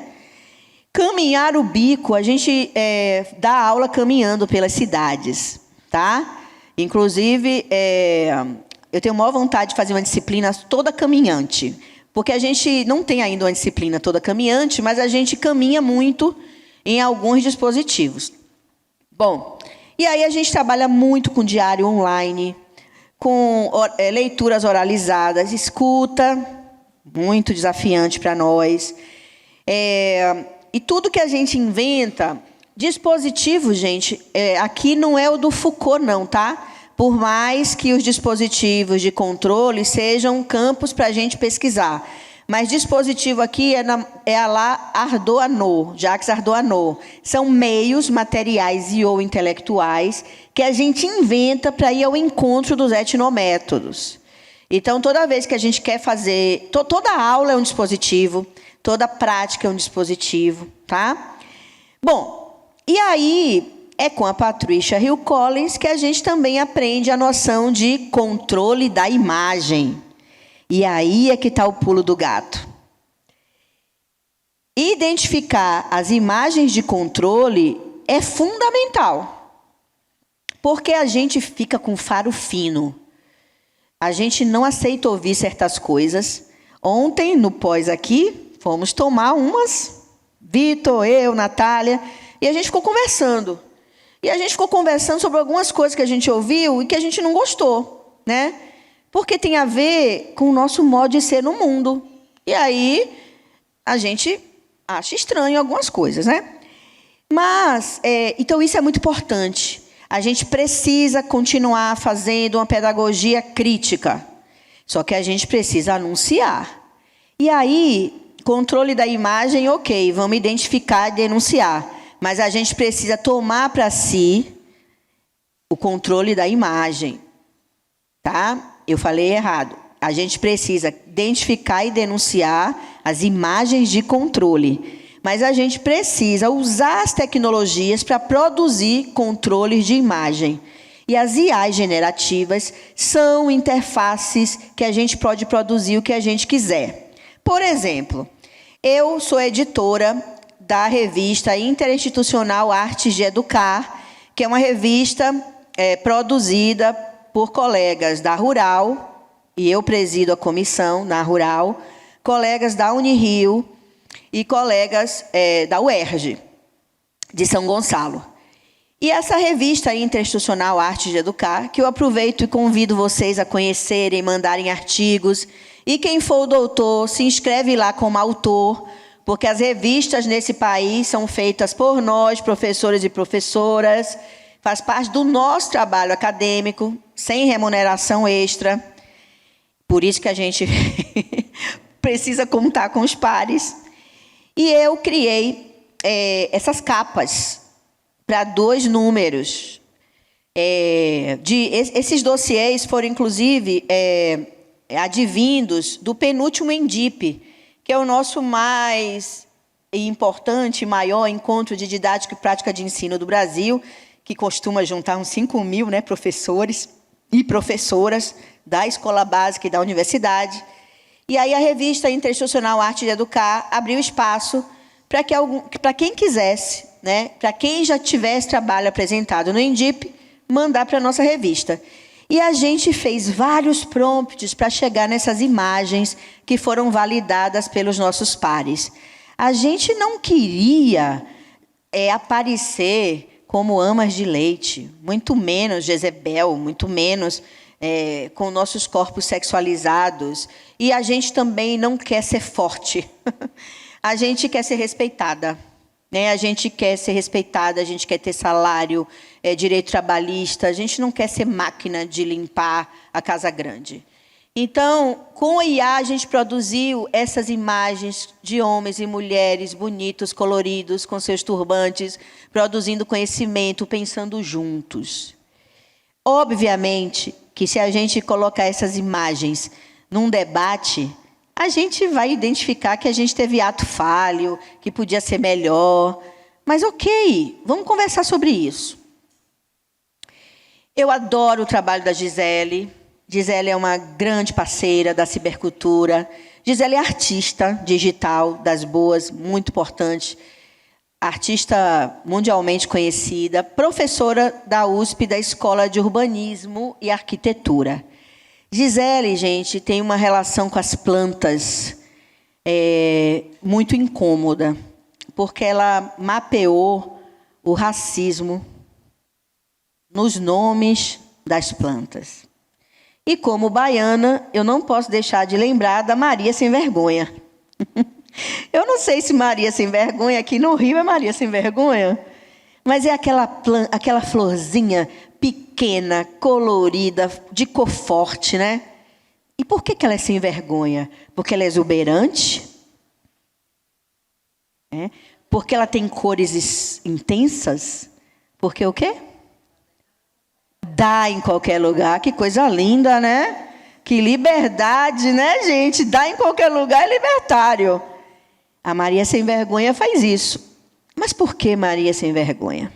Caminhar o bico, a gente dá aula caminhando pelas cidades, tá? Inclusive, eu tenho maior vontade de fazer uma disciplina toda caminhante, porque a gente não tem ainda uma disciplina toda caminhante, mas a gente caminha muito em alguns dispositivos. Bom, e aí a gente trabalha muito com diário online, com leituras oralizadas, escuta, muito desafiante para nós. E tudo que a gente inventa, dispositivo, gente, aqui não é o do Foucault, não, tá? Por mais que os dispositivos de controle sejam campos para a gente pesquisar. Mas dispositivo aqui é a lá Ardoano, Jacques Ardoano. São meios materiais e ou intelectuais que a gente inventa para ir ao encontro dos etnométodos. Então, toda vez que a gente quer fazer... Toda aula é um dispositivo, toda prática é um dispositivo, tá? Bom, e aí... É com a Patricia Hill Collins que a gente também aprende a noção de controle da imagem. E aí é que está o pulo do gato. Identificar as imagens de controle é fundamental. Porque a gente fica com faro fino. A gente não aceita ouvir certas coisas. Ontem, no pós aqui, fomos tomar umas. Vitor, eu, Natália, e a gente ficou conversando. E a gente ficou conversando sobre algumas coisas que a gente ouviu e que a gente não gostou, né? Porque tem a ver com o nosso modo de ser no mundo. E aí, a gente acha estranho algumas coisas, né? Mas, então isso é muito importante. A gente precisa continuar fazendo uma pedagogia crítica. Só que a gente precisa anunciar. E aí, controle da imagem, ok, vamos identificar e denunciar. Mas a gente precisa tomar para si o controle da imagem, tá? Eu falei errado. A gente precisa identificar e denunciar as imagens de controle. Mas a gente precisa usar as tecnologias para produzir controles de imagem. E as IAs generativas são interfaces que a gente pode produzir o que a gente quiser. Por exemplo, eu sou editora da revista Interinstitucional Artes de Educar, que é uma revista produzida por colegas da Rural, e eu presido a comissão na Rural, colegas da Unirio e colegas da UERJ, de São Gonçalo. E essa revista Interinstitucional Artes de Educar, que eu aproveito e convido vocês a conhecerem, mandarem artigos E quem for o doutor, se inscreve lá como autor, porque as revistas nesse país são feitas por nós, professores e professoras, faz parte do nosso trabalho acadêmico, sem remuneração extra. Por isso que a gente precisa contar com os pares. E eu criei essas capas para 2 números. Esses dossiês foram, inclusive, advindos do penúltimo ENDIP, que é o nosso mais importante e maior encontro de didática e prática de ensino do Brasil, que costuma juntar uns 5.000, né, professores e professoras da escola básica e da universidade. E aí a revista Interinstitucional Arte de Educar abriu espaço para quem quisesse, né, para quem já tivesse trabalho apresentado no ENDIP, mandar para a nossa revista. E a gente fez vários prompts para chegar nessas imagens que foram validadas pelos nossos pares. A gente não queria aparecer como amas de leite, muito menos Jezebel, muito menos com nossos corpos sexualizados. E a gente também não quer ser forte. A gente quer ser respeitada. A gente quer ser respeitada, a gente quer ter salário, direito trabalhista, a gente não quer ser máquina de limpar a casa grande. Então, com o IA, a gente produziu essas imagens de homens e mulheres bonitos, coloridos, com seus turbantes, produzindo conhecimento, pensando juntos. Obviamente que se a gente colocar essas imagens num debate, a gente vai identificar que a gente teve ato falho, que podia ser melhor. Mas ok, vamos conversar sobre isso. Eu adoro o trabalho da Gisele. Gisele é uma grande parceira da cibercultura. Gisele é artista digital das boas, muito importante. Artista mundialmente conhecida, professora da USP, da Escola de Urbanismo e Arquitetura. Gisele, gente, tem uma relação com as plantas muito incômoda, porque ela mapeou o racismo nos nomes das plantas. E como baiana, eu não posso deixar de lembrar da Maria Sem Vergonha. Eu não sei se Maria Sem Vergonha, aqui no Rio é Maria Sem Vergonha, mas é aquela florzinha pequena, colorida, de cor forte, né? E por que ela é sem vergonha? Porque ela é exuberante? Porque ela tem cores intensas? Porque o quê? Dá em qualquer lugar. Que coisa linda, né? Que liberdade, né, gente? Dá em qualquer lugar é libertário. A Maria Sem Vergonha faz isso. Mas por que Maria Sem Vergonha?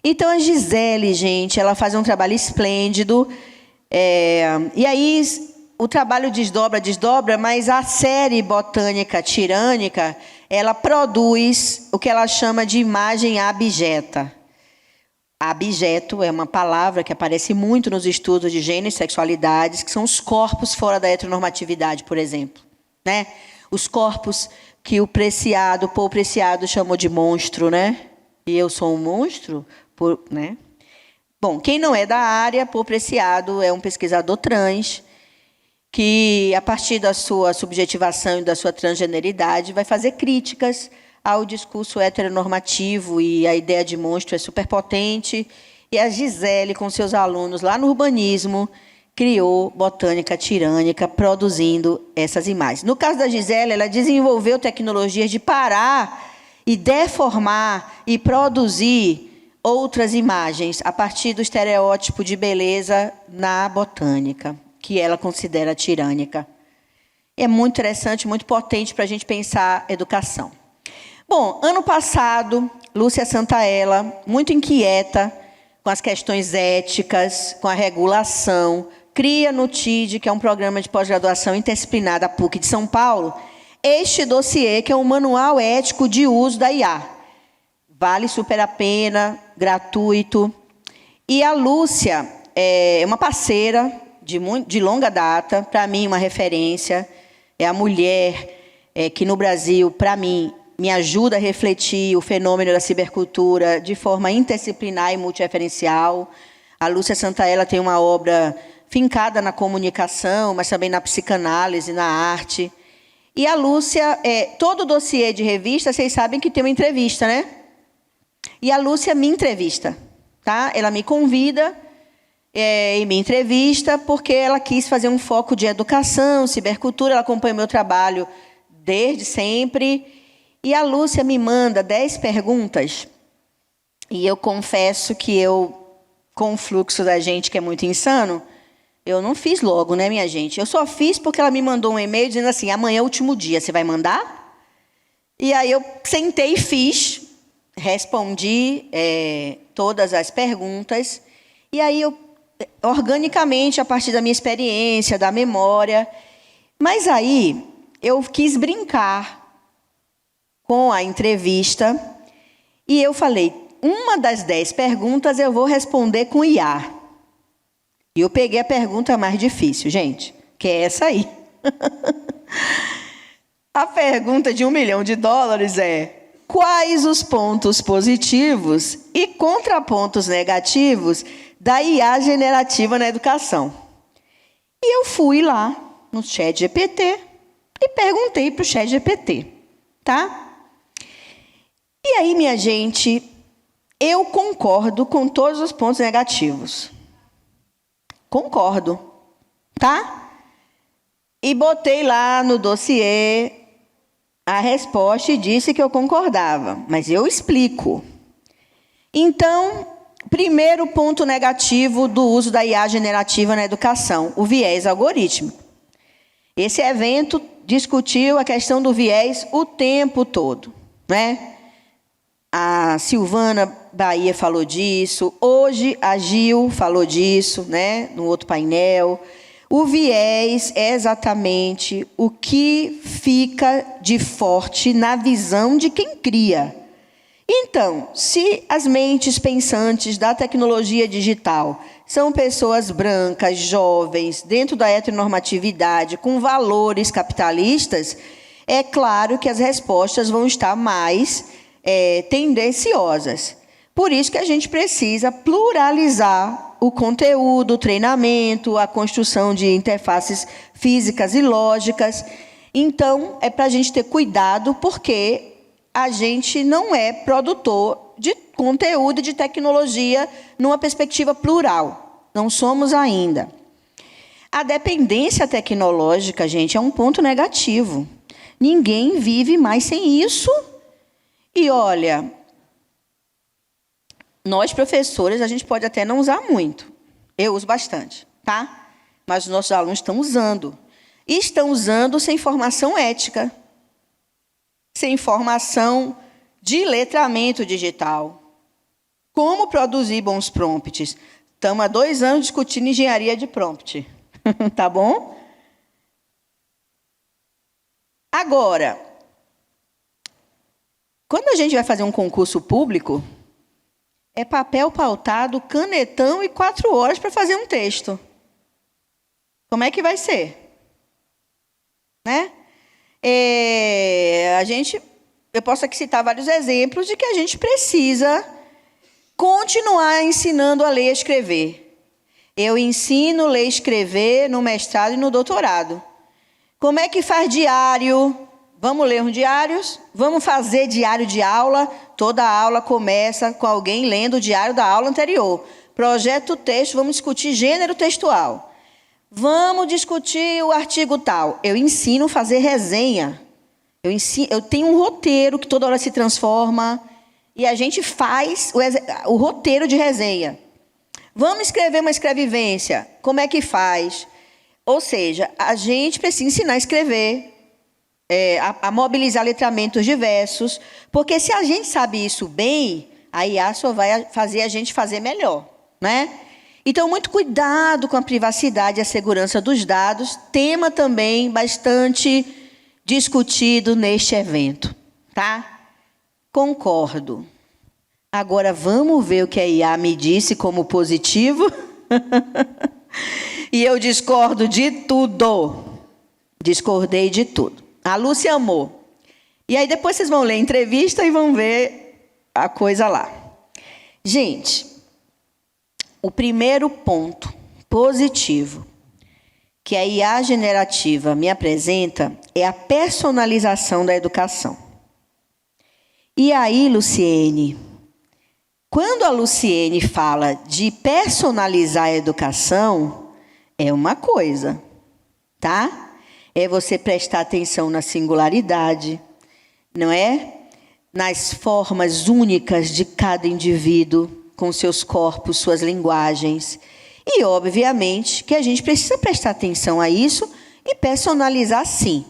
Então, a Gisele, gente, ela faz um trabalho esplêndido. E aí, o trabalho desdobra, mas a série botânica tirânica, ela produz o que ela chama de imagem abjeta. Abjeto é uma palavra que aparece muito nos estudos de gênero e sexualidades, que são os corpos fora da heteronormatividade, por exemplo. Né? Os corpos que o Paul Preciado chamou de monstro, né? E eu sou um monstro, né? Bom, quem não é da área, Paul Preciado é um pesquisador trans, que, a partir da sua subjetivação e da sua transgeneridade, vai fazer críticas ao discurso heteronormativo, e a ideia de monstro é superpotente. E a Gisele, com seus alunos lá no urbanismo, criou Botânica Tirânica, produzindo essas imagens. No caso da Gisele, ela desenvolveu tecnologias de parar e deformar e produzir outras imagens a partir do estereótipo de beleza na botânica, que ela considera tirânica. É muito interessante, muito potente para a gente pensar educação. Bom, ano passado, Lúcia Santaella, muito inquieta com as questões éticas, com a regulação, cria no TID, que é um programa de pós-graduação interdisciplinar da PUC de São Paulo, este dossiê, que é um manual ético de uso da IA. Vale super a pena, gratuito. E a Lúcia é uma parceira de longa data, para mim, uma referência. É a mulher que, no Brasil, para mim, me ajuda a refletir o fenômeno da cibercultura de forma interdisciplinar e multireferencial. A Lúcia Santaella tem uma obra fincada na comunicação, mas também na psicanálise, na arte. E a Lúcia, todo dossiê de revista, vocês sabem que tem uma entrevista, né? E a Lúcia me entrevista, tá? Ela me convida e me entrevista porque ela quis fazer um foco de educação, cibercultura. Ela acompanha o meu trabalho desde sempre. E a Lúcia me manda 10 perguntas. E eu confesso que com o fluxo da gente, que é muito insano, eu não fiz logo, né, minha gente? Eu só fiz porque ela me mandou um e-mail dizendo assim, amanhã é o último dia, você vai mandar? E aí eu sentei e fiz, respondi todas as perguntas. E aí eu, organicamente, a partir da minha experiência, da memória. Mas aí eu quis brincar com a entrevista e eu falei, uma das 10 perguntas eu vou responder com IA. E eu peguei a pergunta mais difícil, gente, que é essa aí. A pergunta de $1 milhão é: quais os pontos positivos e contrapontos negativos da IA generativa na educação? E eu fui lá no ChatGPT e perguntei para o ChatGPT, tá? E aí, minha gente, eu concordo com todos os pontos negativos. Concordo, tá? E botei lá no dossiê a resposta e disse que eu concordava, mas eu explico. Então, primeiro ponto negativo do uso da IA generativa na educação, o viés algorítmico. Esse evento discutiu a questão do viés o tempo todo, né? A Silvana Bahia falou disso, hoje a Gil falou disso, né, no outro painel. O viés é exatamente o que fica de forte na visão de quem cria. Então, se as mentes pensantes da tecnologia digital são pessoas brancas, jovens, dentro da heteronormatividade, com valores capitalistas, é claro que as respostas vão estar mais tendenciosas. Por isso que a gente precisa pluralizar o conteúdo, o treinamento, a construção de interfaces físicas e lógicas. Então, é para a gente ter cuidado, porque a gente não é produtor de conteúdo e de tecnologia numa perspectiva plural. Não somos ainda. A dependência tecnológica, gente, é um ponto negativo. Ninguém vive mais sem isso. E, olha, nós, professores, a gente pode até não usar muito. Eu uso bastante, tá? Mas os nossos alunos estão usando. E estão usando sem formação ética, sem formação de letramento digital. Como produzir bons prompts? Estamos há 2 anos discutindo engenharia de prompt. Tá bom? Agora, quando a gente vai fazer um concurso público, é papel pautado, canetão e 4 horas para fazer um texto. Como é que vai ser? Né? Eu posso aqui citar vários exemplos de que a gente precisa continuar ensinando a ler e a escrever. Eu ensino a ler e escrever no mestrado e no doutorado. Como é que faz diário? Vamos ler uns diários? Vamos fazer diário de aula? Toda aula começa com alguém lendo o diário da aula anterior. Projeta o texto, vamos discutir gênero textual. Vamos discutir o artigo tal. Eu ensino a fazer resenha. Eu tenho um roteiro que toda hora se transforma e a gente faz o roteiro de resenha. Vamos escrever uma escrevivência. Como é que faz? Ou seja, a gente precisa ensinar a escrever, a mobilizar letramentos diversos, porque se a gente sabe isso bem, a IA só vai fazer a gente fazer melhor, né? Então, muito cuidado com a privacidade e a segurança dos dados, tema também bastante discutido neste evento, tá? Concordo. Agora, vamos ver o que a IA me disse como positivo? E eu discordo de tudo. Discordei de tudo. A Lúcia amou. E aí depois vocês vão ler a entrevista e vão ver a coisa lá. Gente, o primeiro ponto positivo que a IA generativa me apresenta é a personalização da educação. E aí, Luciene, quando a Luciene fala de personalizar a educação, é uma coisa, tá? É você prestar atenção na singularidade, não é? Nas formas únicas de cada indivíduo, com seus corpos, suas linguagens. E, obviamente, que a gente precisa prestar atenção a isso e personalizar sim.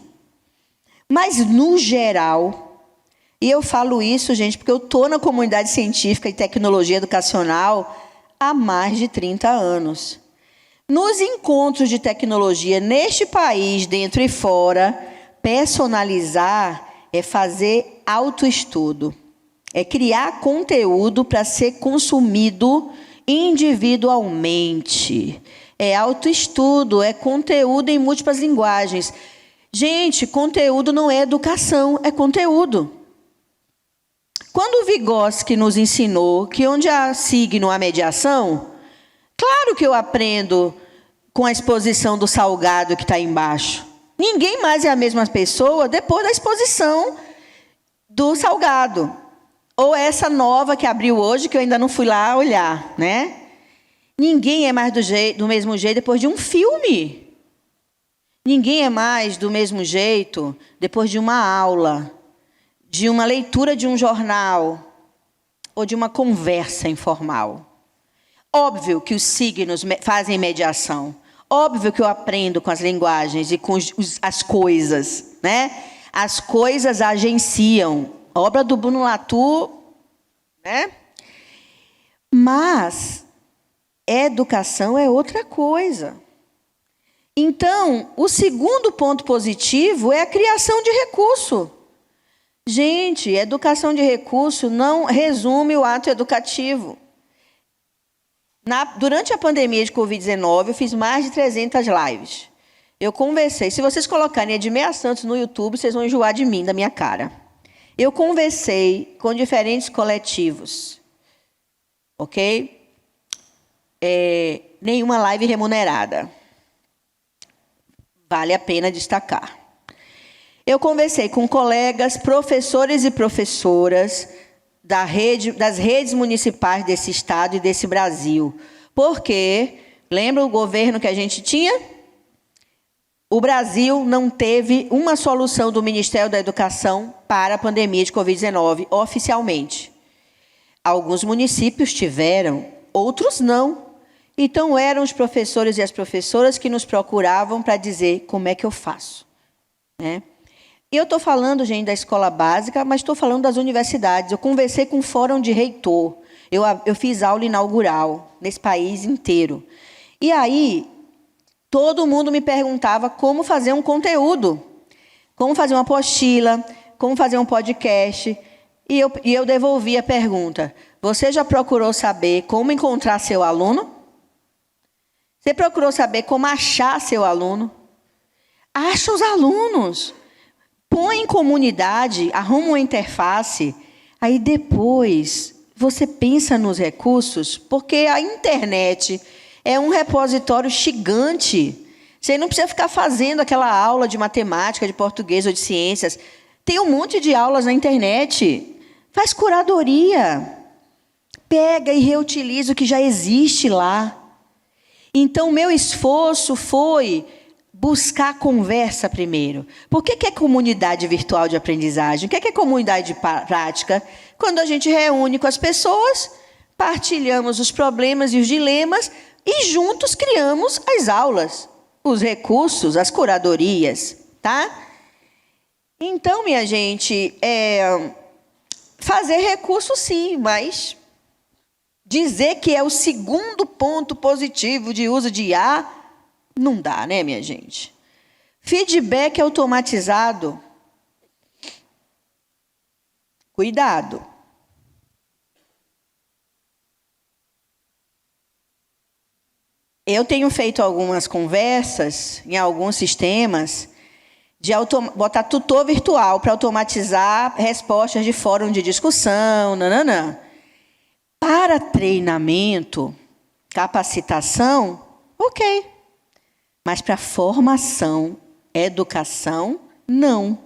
Mas, no geral, e eu falo isso, gente, porque eu estou na comunidade científica e tecnologia educacional há mais de 30 anos. Nos encontros de tecnologia neste país, dentro e fora, personalizar é fazer autoestudo. É criar conteúdo para ser consumido individualmente. É autoestudo, é conteúdo em múltiplas linguagens. Gente, conteúdo não é educação, é conteúdo. Quando o Vygotsky nos ensinou que onde há signo há mediação, claro que eu aprendo com a exposição do salgado que está embaixo. Ninguém mais é a mesma pessoa depois da exposição do salgado. Ou essa nova que abriu hoje, que eu ainda não fui lá olhar, né? Ninguém é mais do mesmo jeito depois de um filme. Ninguém é mais do mesmo jeito depois de uma aula, de uma leitura de um jornal ou de uma conversa informal. Óbvio que os signos fazem mediação. Óbvio que eu aprendo com as linguagens e com as coisas, né? As coisas agenciam. Obra do Bruno Latour, né? Mas educação é outra coisa. Então, o segundo ponto positivo é a criação de recurso. Gente, educação de recurso não resume o ato educativo. Durante a pandemia de Covid-19, eu fiz mais de 300 lives. Eu conversei. Se vocês colocarem Edmeia Santos no YouTube, vocês vão enjoar de mim, da minha cara. Eu conversei com diferentes coletivos, ok? Nenhuma live remunerada. Vale a pena destacar. Eu conversei com colegas, professores e professoras das redes municipais desse estado e desse Brasil. Porque, lembra o governo que a gente tinha? O Brasil não teve uma solução do Ministério da Educação para a pandemia de Covid-19, oficialmente. Alguns municípios tiveram, outros não. Então, eram os professores e as professoras que nos procuravam para dizer como é que eu faço, né? E eu estou falando, gente, da escola básica, mas estou falando das universidades. Eu conversei com o Fórum de Reitor. Eu fiz aula inaugural nesse país inteiro. E aí, todo mundo me perguntava como fazer um conteúdo, como fazer uma apostila, como fazer um podcast. E eu devolvi a pergunta. Você já procurou saber como encontrar seu aluno? Você procurou saber como achar seu aluno? Acha os alunos. Põe em comunidade, arruma uma interface. Aí depois você pensa nos recursos, porque a internet é um repositório gigante. Você não precisa ficar fazendo aquela aula de matemática, de português ou de ciências. Tem um monte de aulas na internet. Faz curadoria. Pega e reutiliza o que já existe lá. Então, meu esforço foi buscar conversa primeiro. Por que é comunidade virtual de aprendizagem? O que é comunidade prática? Quando a gente reúne com as pessoas, partilhamos os problemas e os dilemas e juntos criamos as aulas, os recursos, as curadorias, tá? Então, minha gente, fazer recurso sim, mas dizer que é o segundo ponto positivo de uso de IA, não dá, né, minha gente? Feedback automatizado. Cuidado. Eu tenho feito algumas conversas em alguns sistemas de botar tutor virtual para automatizar respostas de fórum de discussão, nananã. Para treinamento, capacitação, Ok. Mas para formação, educação, não.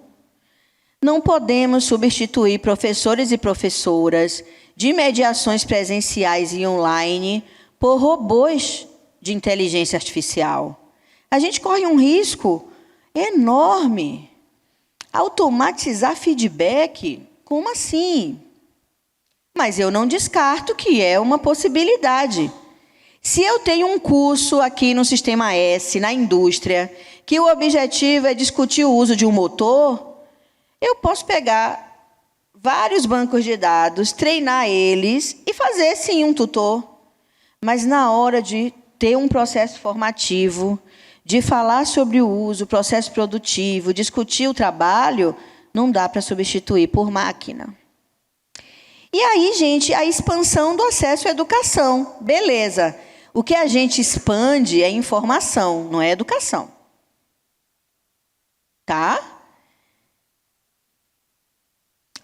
Não podemos substituir professores e professoras de mediações presenciais e online por robôs de inteligência artificial. A gente corre um risco enorme. Automatizar feedback? Como assim? Mas eu não descarto que é uma possibilidade. Se eu tenho um curso aqui no Sistema S, na indústria, que o objetivo é discutir o uso de um motor, eu posso pegar vários bancos de dados, treinar eles e fazer, sim, um tutor. Mas na hora de ter um processo formativo, de falar sobre o uso, o processo produtivo, discutir o trabalho, não dá para substituir por máquina. E aí, gente, a expansão do acesso à educação. Beleza. O que a gente expande é informação, não é educação. Tá?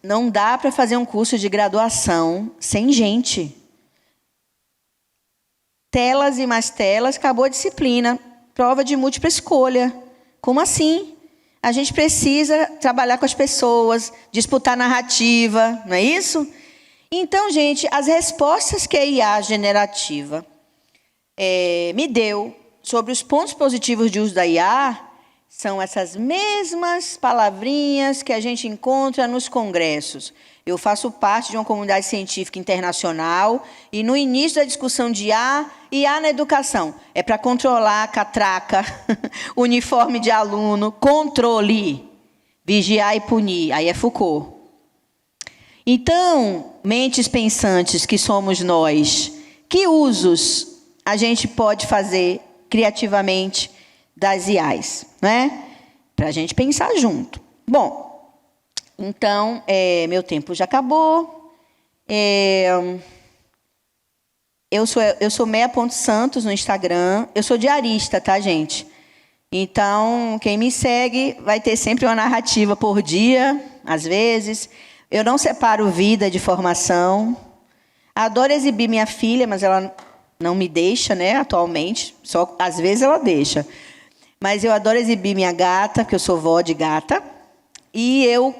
Não dá para fazer um curso de graduação sem gente. Telas e mais telas, acabou a disciplina. Prova de múltipla escolha. Como assim? A gente precisa trabalhar com as pessoas, disputar narrativa, não é isso? Então, gente, as respostas que a IA generativa me deu sobre os pontos positivos de uso da IA são essas mesmas palavrinhas que a gente encontra nos congressos. Eu faço parte de uma comunidade científica internacional e no início da discussão de IA na educação é para controlar a catraca, uniforme de aluno, controle, vigiar e punir. Aí é Foucault. Então, mentes pensantes que somos nós, que usos a gente pode fazer criativamente das IAs, né? Para a gente pensar junto. Bom, então, meu tempo já acabou. Eu sou Meia.Santos no Instagram. Eu sou diarista, tá, gente? Então, quem me segue vai ter sempre uma narrativa por dia, às vezes. Eu não separo vida de formação. Adoro exibir minha filha, mas ela não me deixa, né, atualmente. Só às vezes ela deixa. Mas eu adoro exibir minha gata, porque eu sou vó de gata. E eu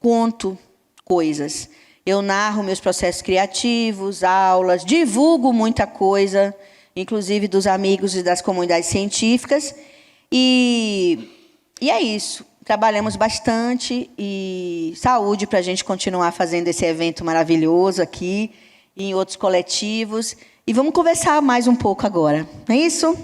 conto coisas. Eu narro meus processos criativos, aulas, divulgo muita coisa, inclusive dos amigos e das comunidades científicas. E é isso. Trabalhamos bastante e saúde para a gente continuar fazendo esse evento maravilhoso aqui e em outros coletivos. E vamos conversar mais um pouco agora. Não é isso?